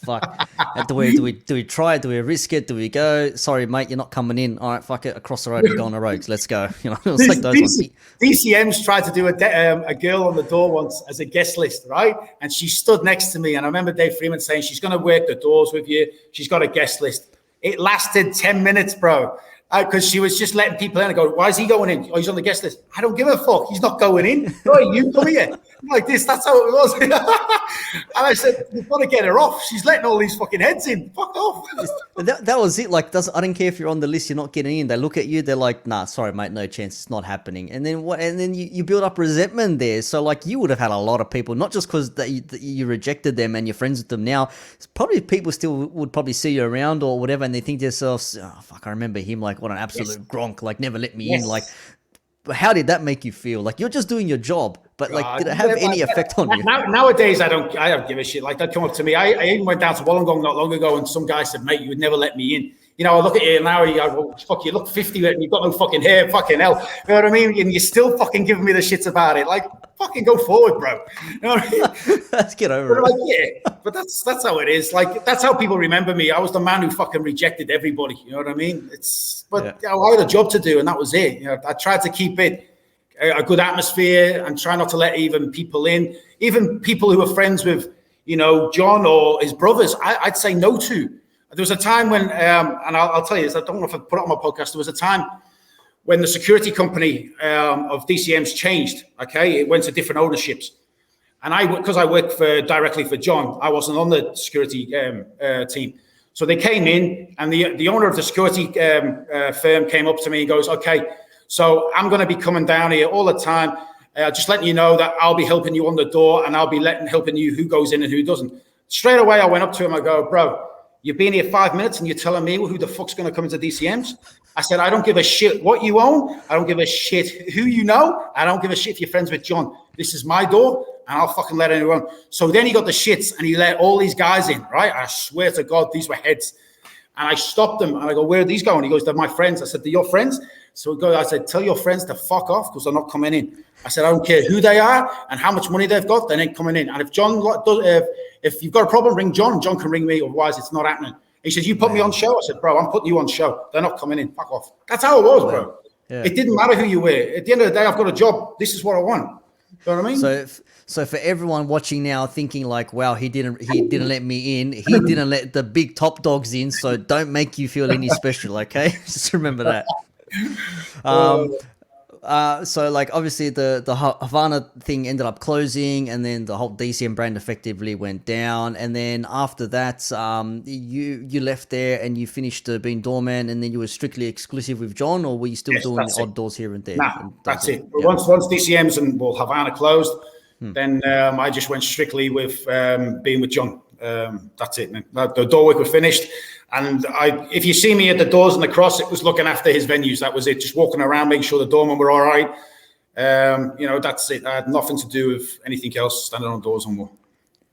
fuck. Do we try it? Do we risk it? Do we go? Sorry, mate, you're not coming in. All right, fuck it. Across the road, we go on the roads. Let's go. You know, it was like those ones. DCM's tried to do a girl on the door once as a guest list, right? And she stood next to me, and I remember Dave Freeman saying she's going to work the doors with you. She's got a guest list. It lasted 10 minutes, bro. Because she was just letting people in and go, why is he going in? Oh, he's on the guest list. I don't give a fuck. He's not going in. No, you come here. Like this. That's how it was. And I said, you've got to get her off. She's letting all these fucking heads in. Fuck off. That was it. Like, I don't care if you're on the list, you're not getting in. They look at you, they're like, nah, sorry, mate, no chance. It's not happening. And then what? And then you build up resentment there. So, like, you would have had a lot of people, not just because that you rejected them and you're friends with them now. Probably people still would probably see you around or whatever, and they think to themselves, oh, fuck, I remember him, like, what an absolute gronk, like, never let me in. Like, how did that make you feel? Like, you're just doing your job, but like, did it have any effect on you? Nowadays, I don't give a shit. Like, they'd come up to me. I even went down to Wollongong not long ago, and some guy said, "Mate, you would never let me in." You know, I look at you now, you go, well, fuck, you look 50 and you've got no fucking hair, fucking hell. You know what I mean? And you're still fucking giving me the shits about it. Like, fucking go forward, bro. You know what I mean? Let's get over it. Like, yeah, but that's how it is. Like, that's how people remember me. I was the man who fucking rejected everybody. You know what I mean? But I had a job to do, and that was it. You know, I tried to keep it a good atmosphere and try not to let even people in, even people who are friends with, you know, John or his brothers. I'd say no to. There was a time when, and I'll tell you this, I don't know if I put it on my podcast. There was a time when the security company of DCM's changed. Okay, it went to different ownerships, and because I worked directly for John, I wasn't on the security team. So they came in, and the owner of the security firm came up to me and goes, "Okay, so I'm going to be coming down here all the time. Just letting you know that I'll be helping you on the door, and I'll be helping you who goes in and who doesn't." Straight away, I went up to him. I go, "Bro, you've been here 5 minutes and you're telling me who the fuck's going to come into DCMs?" I said, "I don't give a shit what you own. I don't give a shit who you know. I don't give a shit if you're friends with John. This is my door, and I'll fucking let anyone." So then he got the shits and he let all these guys in, right? I swear to God, these were heads. And I stopped them and I go, "Where are these going?" He goes, "They're my friends." I said, "They're your friends?" So I said, "Tell your friends to fuck off because they're not coming in." I said, "I don't care who they are and how much money they've got, they ain't coming in. And if John, if you've got a problem, ring John. John can ring me. Otherwise, it's not happening." He said, "You put me on show." I said, "Bro, I'm putting you on show. They're not coming in. Fuck off." That's how it was, bro. Yeah. It didn't matter who you were. At the end of the day, I've got a job. This is what I want. You know what I mean? So for everyone watching now, thinking like, "Wow, he didn't let me in. He didn't let the big top dogs in." So don't make you feel any special, okay? Just remember that. So like obviously the Havana thing ended up closing, and then the whole DCM brand effectively went down. And then after that, you left there and you finished being doorman, and then you were strictly exclusive with John, or were you still doing the odd doors here and there? Nah, that's it. Yeah. Once DCM's and Havana closed, then I just went strictly with being with John. That's it, man. The door work was finished. And if you see me at the doors and the cross, it was looking after his venues. That was it. Just walking around, making sure the doormen were all right. You know, that's it. I had nothing to do with anything else, standing on doors and more.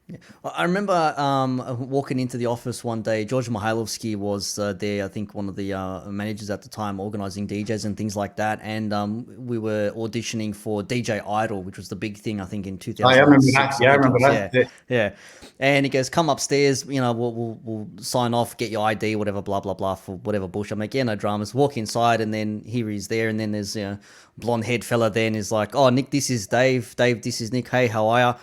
Yeah. I remember walking into the office one day. George Mihailovsky was there, I think one of the managers at the time, organizing DJs and things like that. And we were auditioning for DJ Idol, which was the big thing, I think, in 2006. I remember that. Yeah, I remember that. Yeah. And he goes, "Come upstairs, you know, we'll sign off, get your ID, whatever, blah, blah, blah, for whatever bullshit." I'm like, "Yeah, no dramas." Walk inside, and then here he's there. And then there's a blonde-haired fella there, and he's like, "Oh, Nick, this is Dave. Dave, this is Nick. Hey, how are you?"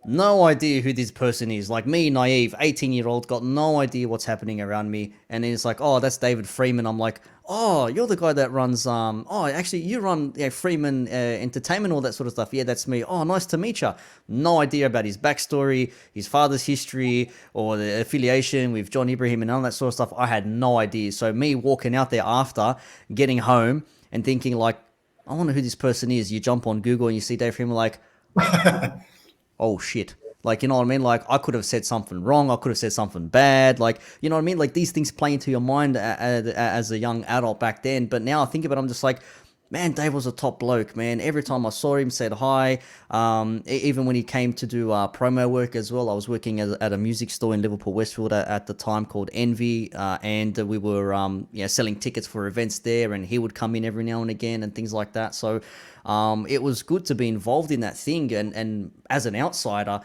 No idea who this person is. Like me, naive, 18-year-old, got no idea what's happening around me. And then it's like, "Oh, that's David Freeman." I'm like, "Oh, you're the guy that runs, actually you run Freeman Entertainment, all that sort of stuff." "Yeah, that's me." "Oh, nice to meet you." No idea about his backstory, his father's history, or the affiliation with John Ibrahim and all that sort of stuff. I had no idea. So me walking out there after, getting home and thinking like, I wonder who this person is. You jump on Google and you see Dave Freeman, like, oh shit. Like, you know what I mean? Like, I could have said something wrong. I could have said something bad. Like, you know what I mean? Like, these things play into your mind as a young adult back then. But now I think about it, I'm just like, man, Dave was a top bloke, man. Every time I saw him, said hi. Even when he came to do promo work as well. I was working at a music store in Liverpool, Westfield at the time called Envy. And we were selling tickets for events there. And he would come in every now and again and things like that. So it was good to be involved in that thing. And as an outsider,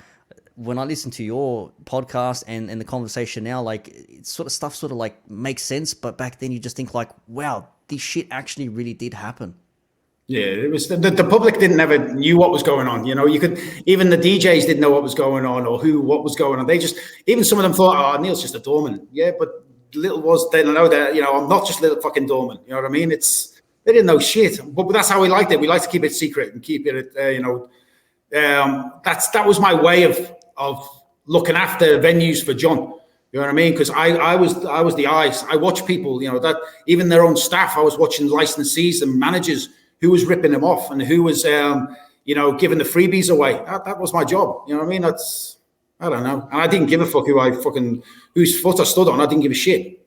when I listen to your podcast and the conversation now, like it's sort of stuff sort of like makes sense. But back then you just think like, wow, this shit actually really did happen. Yeah, it was the public didn't ever knew what was going on. You know, you could even the DJs didn't know what was going on or what was going on. They just even some of them thought, oh, Neil's just a doorman. Yeah, but little was they know that, you know, I'm not just little fucking doorman. You know what I mean? They didn't know shit, but that's how we liked it. We like to keep it secret and keep it, you know. That was my way of looking after venues for John. You know what I mean? Because I was the eyes. I watch people, you know, that even their own staff. I was watching licensees and managers who was ripping them off and who was, you know, giving the freebies away. That was my job. You know what I mean? I don't know. And I didn't give a fuck whose foot I stood on. I didn't give a shit.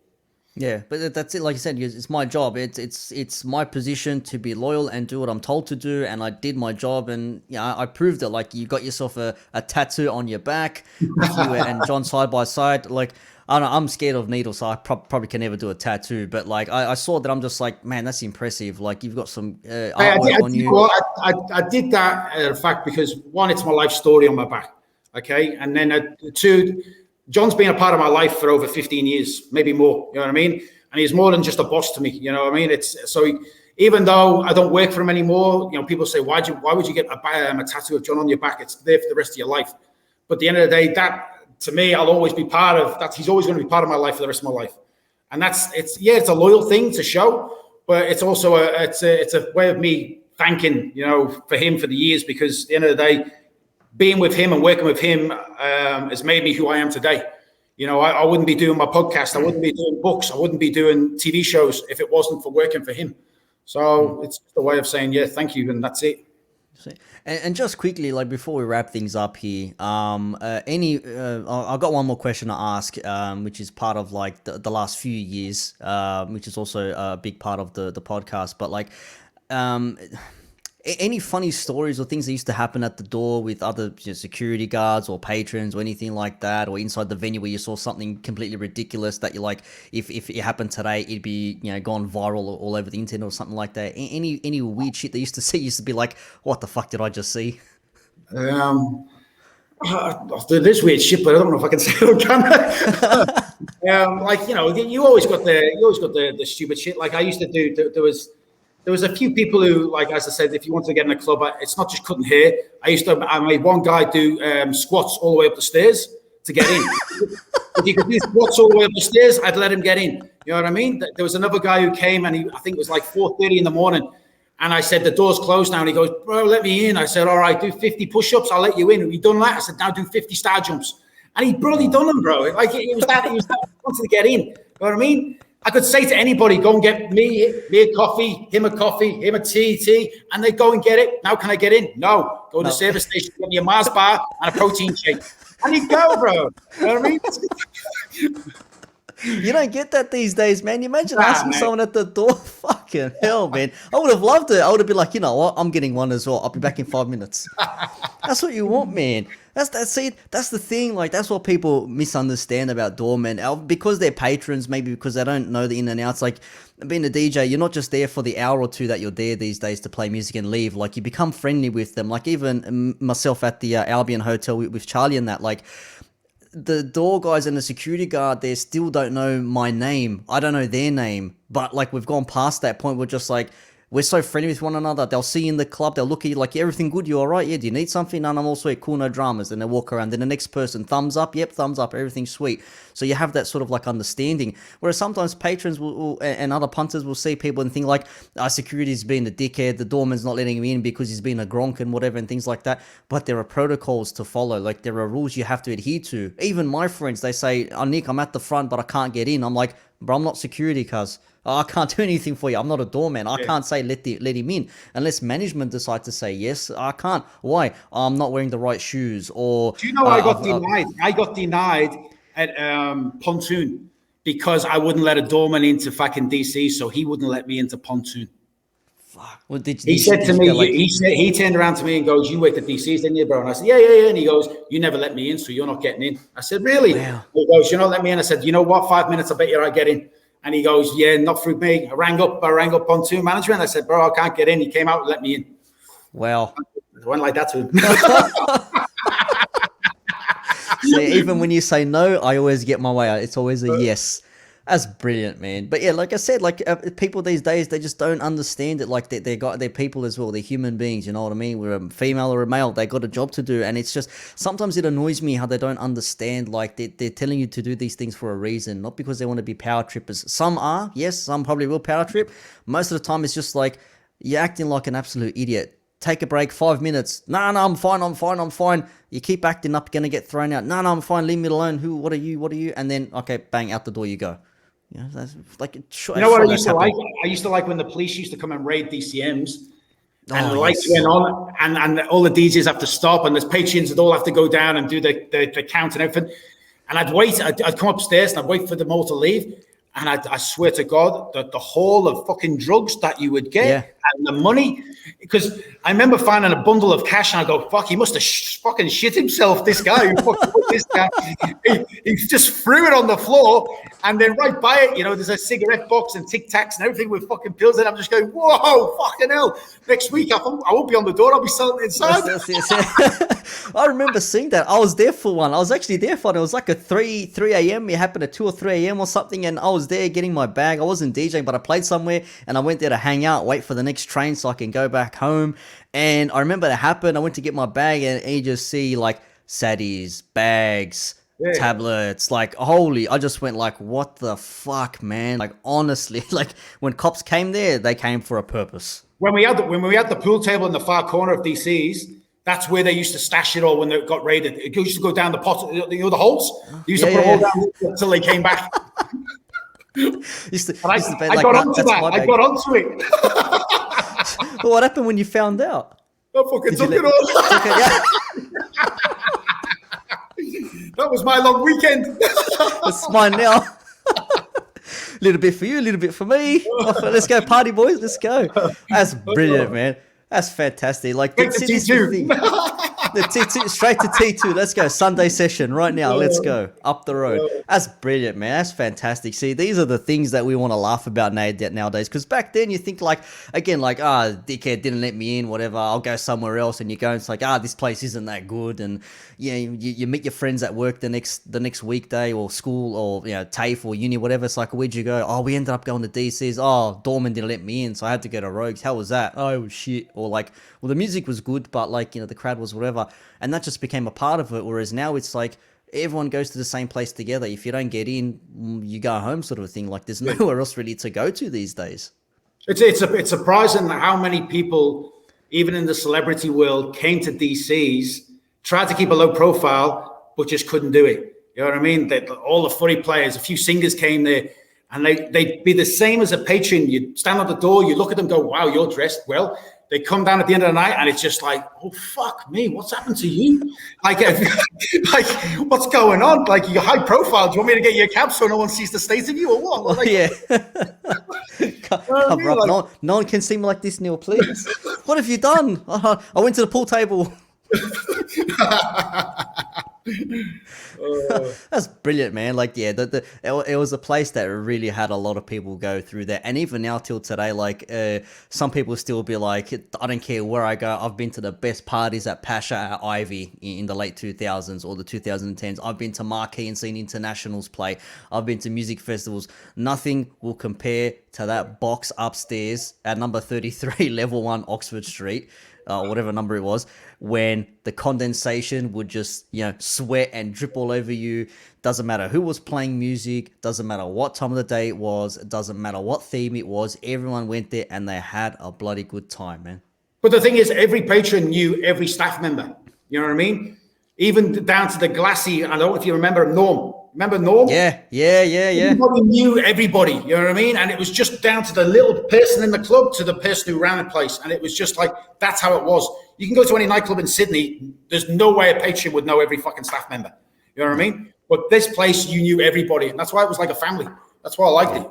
Yeah, but that's it. Like you said, it's my job. It's my position to be loyal and do what I'm told to do, and I did my job, and yeah, I proved it. Like you got yourself a tattoo on your back, with you and John side by side. Like I don't know, I'm scared of needles, so I probably can never do a tattoo. But like I saw that, I'm just like, man, that's impressive. Like you've got some artwork on you. Well, I did that in fact because one, it's my life story on my back. Okay, and then two. John's been a part of my life for over 15 years, maybe more, you know what I mean? And he's more than just a boss to me, you know what I mean? Even though I don't work for him anymore, you know, people say, why would you get a tattoo of John on your back? It's there for the rest of your life. But at the end of the day, that, to me, I'll always be part of that. He's always going to be part of my life for the rest of my life. And it's a loyal thing to show, but it's also it's a way of me thanking, you know, for him for the years, because at the end of the day, being with him and working with him has made me who I am today. You know, I wouldn't be doing my podcast. I wouldn't be doing books. I wouldn't be doing TV shows if it wasn't for working for him. So it's a way of saying, yeah, thank you. And that's it. And just quickly, like before we wrap things up here, I've got one more question to ask, which is part of like the last few years, which is also a big part of the podcast. But like, any funny stories or things that used to happen at the door with other security guards or patrons or anything like that, or inside the venue where you saw something completely ridiculous that you're like, if it happened today, it'd be, you know, gone viral all over the internet or something like that. Any weird shit they used to see used to be like, what the fuck did I just see? There's weird shit, but I don't know if I can say it on camera. Like, you know, you always got the stupid shit. Like I used to do. There was a few people who, like, as I said, if you wanted to get in a club, it's not just cutting hair. I made one guy do squats all the way up the stairs to get in. If he could do squats all the way up the stairs, I'd let him get in. You know what I mean? There was another guy who came, and I think it was like 4:30 in the morning. And I said, the door's closed now. And he goes, bro, let me in. I said, all right, do 50 push-ups. I'll let you in. Have you done that? I said, now do 50 star jumps. And he bloody done them, bro. Like, he was that wanted to get in. You know what I mean? I could say to anybody, go and get me a coffee, him a tea, and they go and get it. Now can I get in? No. Go to the service station, get me a Mars bar and a protein shake. And he'd go, bro. You know what I mean? You don't get that these days, man. You imagine asking someone at the door. Fucking hell, man. I would have loved it. I would have been like, you know what? I'm getting one as well. I'll be back in 5 minutes. That's what you want, man. That's the thing. Like, that's what people misunderstand about doormen. Because they're patrons, maybe because they don't know the in and outs. Like, being a DJ, you're not just there for the hour or two that you're there these days to play music and leave. Like, you become friendly with them. Like, even myself at the Albion Hotel with Charlie and that, like, the door guys and the security guard there still don't know my name. I don't know their name. But, like, we've gone past that point. We're just like, we're so friendly with one another. They'll see you in the club. They'll look at you like, yeah, everything good? You all right? Yeah, do you need something? No, I'm all sweet. Cool, no dramas. And they walk around. Then the next person, thumbs up. Yep, thumbs up. Everything's sweet. So you have that sort of like understanding. Whereas sometimes patrons will and other punters will see people and think like, security's being a dickhead. The doorman's not letting him in because he's been a gronk and whatever and things like that. But there are protocols to follow. Like, there are rules you have to adhere to. Even my friends, they say, oh, Nick, I'm at the front, but I can't get in. I'm like, bro, I'm not security, cuz. I can't do anything for you. I'm not a doorman. I can't say let him in unless management decide to say yes. I can't. Why? I'm not wearing the right shoes. Or do you know I got denied? I got denied at Pontoon because I wouldn't let a doorman into fucking DC, so he wouldn't let me into Pontoon. Fuck. Well, he said to me, like, he turned around to me and goes, "You work at DC's, didn't you, bro?" And I said, "Yeah." And he goes, "You never let me in, so you're not getting in." I said, "Really?" Wow. He goes, "You not let me in." I said, "You know what? 5 minutes, I bet you I get in." And he goes, "Yeah, not through me." I rang up Pontoon management. I said, "Bro, I can't get in." He came out and let me in. Well, I went like that to him. So even when you say no, I always get my way out. It's always a yes. That's brilliant, man. But yeah, like I said, like people these days, they just don't understand it. Like they're people as well. They're human beings. You know what I mean? We're a female or a male. They got a job to do, and it's just sometimes it annoys me how they don't understand. Like they're telling you to do these things for a reason, not because they want to be power trippers. Some are, yes, some probably will power trip. Most of the time, it's just like you're acting like an absolute idiot. Take a break, 5 minutes. No, I'm fine. You keep acting up, you're gonna get thrown out. No, I'm fine. Leave me alone. What are you? And then okay, bang, out the door you go. You know, that's like you know what I used to like? I used to like when the police used to come and raid DCMs, and the lights went on, and all the DJs have to stop, and there's patrons that all have to go down and do the count and everything. And I'd wait. I'd come upstairs and I'd wait for them all to leave. And I swear to God, that the haul of fucking drugs that you would get and the money, because I remember finding a bundle of cash and I go, fuck, he must have fucking shit himself, this guy. Who fucking put this down. He just threw it on the floor, and then right by it, you know, there's a cigarette box and Tic Tacs and everything with fucking pills. And I'm just going, whoa, fucking hell. Next week, I won't be on the door. I'll be selling it inside. Yes. I remember seeing that. I was there for one. I was actually there for it. It was like a 3 a.m. It happened at 2 or 3 a.m. or something, and I was there getting my bag. I wasn't DJing, but I played somewhere, and I went there to hang out, wait for the next train so I can go back home. And I remember that happened. I went to get my bag, and you just see like saddies, bags, tablets, like holy, I just went like, what the fuck, man? Like honestly, like when cops came there, they came for a purpose. When we had the pool table in the far corner of DC's, that's where they used to stash it all when they got raided. It used to go down the pot, you know, the holes. They used to put them all down until they came back. I got onto it. Well, what happened when you found out? I fucking took it all. That was my long weekend. It's mine now. A little bit for you, a little bit for me. Let's go party, boys. Let's go. That's brilliant, man. That's fantastic. Like this is the thing. The T2, straight to T2. Let's go. Sunday session right now. Let's go up the road. That's brilliant, man. That's fantastic. See, these are the things that we want to laugh about nowadays. Because back then you think like, again, like, dickhead didn't let me in, whatever. I'll go somewhere else. And you go, and it's like, this place isn't that good. And yeah, you meet your friends at work the next weekday or school or, you know, TAFE or uni, whatever. It's like, where'd you go? Oh, we ended up going to DC's. Oh, Dorman didn't let me in, so I had to go to Rogues. How was that? Oh, it was shit. Or like, well, the music was good, but like, you know, the crowd was whatever. And that just became a part of it. Whereas now it's like everyone goes to the same place together. If you don't get in, you go home, sort of a thing. Like there's nowhere else really to go to these days. It's surprising how many people, even in the celebrity world, came to DC's, tried to keep a low profile, but just couldn't do it. You know what I mean? All the footy players, a few singers came there, and they'd be the same as a patron. You stand at the door, you look at them, go, wow, you're dressed well. They come down at the end of the night, and it's just like, oh, fuck me, what's happened to you? Like, what's going on? Like, you're high profile. Do you want me to get you a cab so no one sees the state of you or what? Like, yeah. Cover up. Like, no one can see me like this, Neil, please. What have you done? I went to the pool table. That's brilliant, man. Like, yeah, it was a place that really had a lot of people go through there, and even now till today, like, some people still be like, I don't care where I go. I've been to the best parties at Pasha, at Ivy in the late 2000s or the 2010s. I've been to Marquee and seen internationals play. I've been to music festivals. Nothing will compare to that box upstairs at number 33, level 1, Oxford Street. Whatever number it was, when the condensation would just, you know, sweat and drip all over you. Doesn't matter who was playing music, doesn't matter what time of the day it was, it doesn't matter what theme it was, everyone went there and they had a bloody good time, man. But the thing is, every patron knew every staff member, you know what I mean? Even down to the glassy, I don't know if you remember Norm. Remember Norm? Yeah. Everybody knew everybody, you know what I mean? And it was just down to the little person in the club to the person who ran the place. And it was just like, that's how it was. You can go to any nightclub in Sydney, there's no way a patron would know every fucking staff member. You know what I mean? But this place, you knew everybody. And that's why it was like a family. That's why I liked it.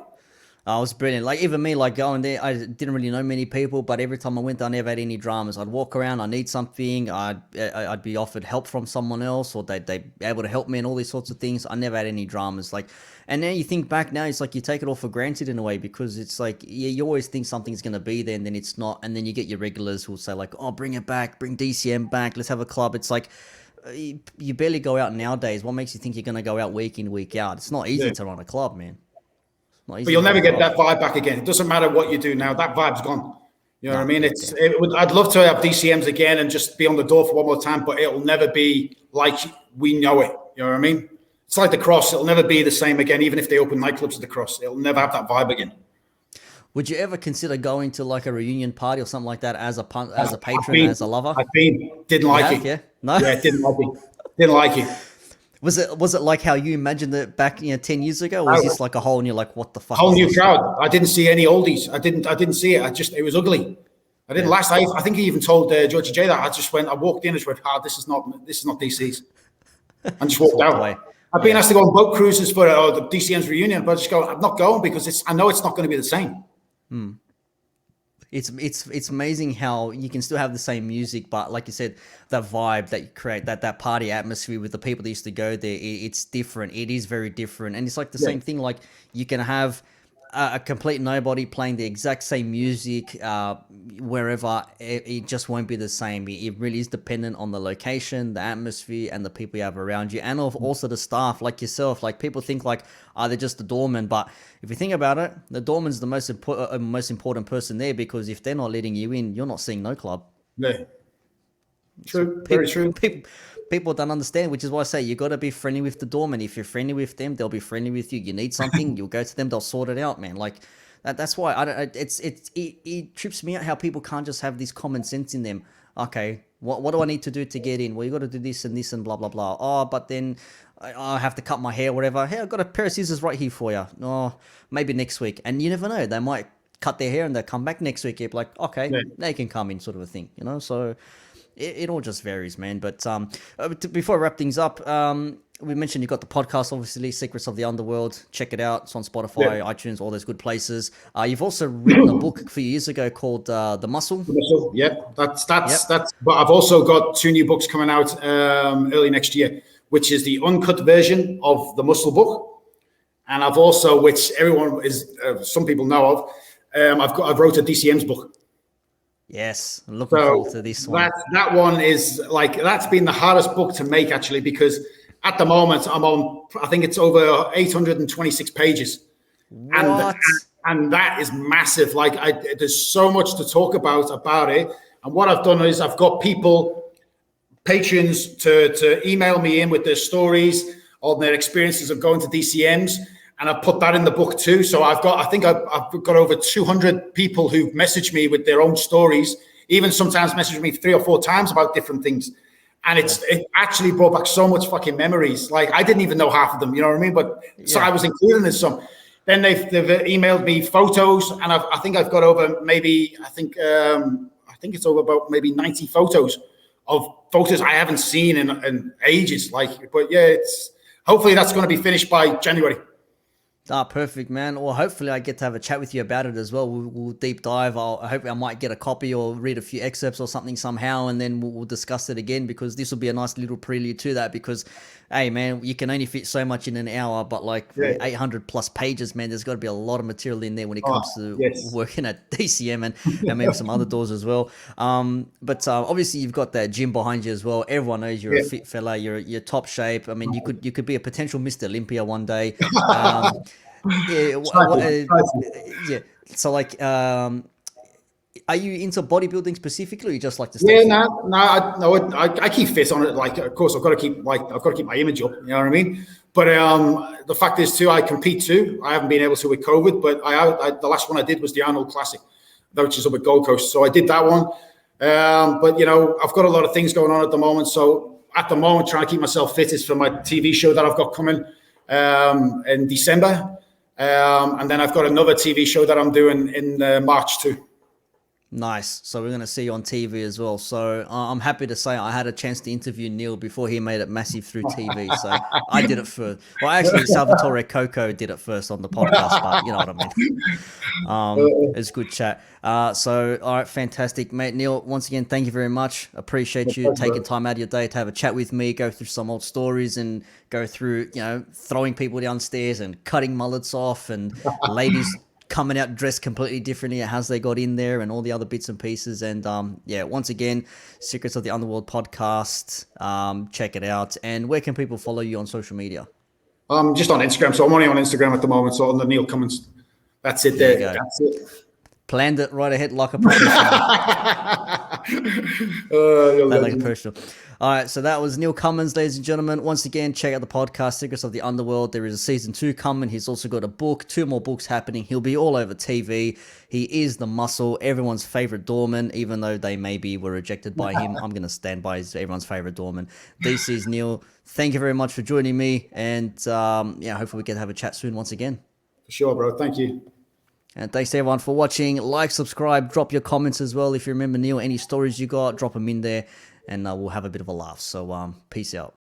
Oh, it was brilliant. Like, even me, like, going there, I didn't really know many people, but every time I went there, I never had any dramas. I'd walk around, I need something, I'd be offered help from someone else, or they'd be able to help me and all these sorts of things. I never had any dramas. Like, and now you think back now, it's like you take it all for granted in a way, because it's like, yeah, you always think something's going to be there, and then it's not. And then you get your regulars who'll say like, oh, bring it back, bring DCM back, let's have a club. It's like, you barely go out nowadays. What makes you think you're going to go out week in, week out? It's not easy Yeah. to run a club, man. Not easy But you'll to run never a get club. that vibe back again. It doesn't matter what you do now. That vibe's gone. You know what I No, mean? yeah, I'd love to have DCMs again and just be on the door for one more time, but it'll never be like we know it. You know what I mean? It's like the Cross. It'll never be the same again, even if they open nightclubs at the Cross. It'll never have that vibe again. would you ever consider going to like a reunion party or something like that as as a I've patron, been, as a lover? I've been, didn't You like have, it. yeah? No? Yeah, didn't like it. Didn't like it. Was it like how you imagined it back 10 years ago? Or was this like a whole new like what the fuck? Whole is new this? crowd. I didn't see any oldies. I didn't see it. It was ugly. I didn't last. I think he even told Georgie J that. I walked in and just went, this is not DC's. And just walked out. away. I've been asked to go on boat cruises for the DCM's reunion, but I just go, I'm not going because I know it's not going to be the same. It's amazing how you can still have the same music, but like you said, that vibe that you create, that party atmosphere with the people that used to go there, it's different. It is very different, and it's like the same thing. Like you can have a complete nobody playing the exact same music wherever. It just won't be the same. It really is dependent on the location, the atmosphere, and the people you have around you, and also the staff, like yourself. Like people think like, they're just the doorman, but if you think about it, the doorman's the most important person there, because if they're not letting you in, you're not seeing no club. Yeah. True. Very true. People don't understand, which is why I say you got to be friendly with the doorman. If you're friendly with them, they'll be friendly with you. You need something, you'll go to them, they'll sort it out, man. Like that's why it trips me out how people can't just have this common sense in them. Okay, what do I need to do to get in? Well, you got to do this and this and blah blah blah. Oh, but then I have to cut my hair, whatever. Hey, I've got a pair of scissors right here for you. Oh, maybe next week. And you never know, they might cut their hair and they'll come back next week. You're like, okay, they can come in, sort of a thing, So it all just varies, man. But before I wrap things up, we mentioned you got the podcast, obviously, Secrets of the Underworld. Check it out. It's on Spotify, iTunes, all those good places. You've also written a book a few years ago called The Muscle. Yep, that's. But I've also got 2 new books coming out early next year, which is the uncut version of the Muscle book, and I've also, which everyone is, some people know of, I've wrote a DCM's book. Yes, I'm looking forward to this one. That one is like, that's been the hardest book to make, actually, because at the moment I'm on, I think it's over 826 pages. What? And that is massive. Like there's so much to talk about it. And what I've done is I've got patrons to email me in with their stories on their experiences of going to DCMs. And I've put that in the book too. So I think I've got over 200 people who've messaged me with their own stories, even sometimes messaged me 3 or 4 times about different things. And it actually brought back so much fucking memories. Like I didn't even know half of them, you know what I mean? But so I was including in some. Then they've emailed me photos, and I think I've got over I think it's over about maybe 90 photos I haven't seen in ages. Like, but yeah, hopefully that's going to be finished by January. Perfect, man. Well, hopefully I get to have a chat with you about it as well. We'll deep dive. I hope I might get a copy or read a few excerpts or something somehow, and then we'll discuss it again, because this will be a nice little prelude to that. Because, hey, man, you can only fit so much in an hour, but like 800 plus pages, man, there's got to be a lot of material in there when it comes to working at DCM and maybe some other doors as well. But obviously you've got that gym behind you as well. Everyone knows you're a fit fella. You're top shape. I mean, you could be a potential Mr. Olympia one day. Yeah. So like, are you into bodybuilding specifically, or you just like to stay fit? I keep fit on it. Like, of course, I've got to keep my image up. You know what I mean? But the fact is too, I compete too. I haven't been able to with COVID, but the last one I did was the Arnold Classic, which is up at Gold Coast. So I did that one. But I've got a lot of things going on at the moment. So at the moment, trying to keep myself fit is for my TV show that I've got coming in December. And then I've got another TV show that I'm doing in March too. Nice. So we're going to see you on TV as well. So I'm happy to say I had a chance to interview Neil before he made it massive through TV. So I did it first. Well, actually, Salvatore Coco did it first on the podcast, but you know what I mean. It's good chat. So, all right, fantastic, mate. Neil, once again, thank you very much. Appreciate you taking time out of your day to have a chat with me, go through some old stories and go through, throwing people downstairs and cutting mullets off and ladies coming out dressed completely differently, as they got in there, and all the other bits and pieces. And yeah, once again, Secrets of the Underworld podcast. Check it out. And where can people follow you on social media? Just on Instagram. So I'm only on Instagram at the moment. So under Neil Cummins. That's it there. That's it. Planned it right ahead like a professional. Like a professional. All right, so that was Neil Cummins, ladies and gentlemen. Once again, check out the podcast, Secrets of the Underworld. There is a season 2 coming. He's also got a book, 2 more books happening. He'll be all over TV. He is the muscle, everyone's favorite doorman, even though they maybe were rejected by him. I'm going to stand by everyone's favorite doorman. This is Neil. Thank you very much for joining me. And yeah, hopefully we can have a chat soon once again. For sure, bro. Thank you. And thanks to everyone for watching. Like, subscribe, drop your comments as well. If you remember Neil, any stories you got, drop them in there, and we'll have a bit of a laugh. So peace out.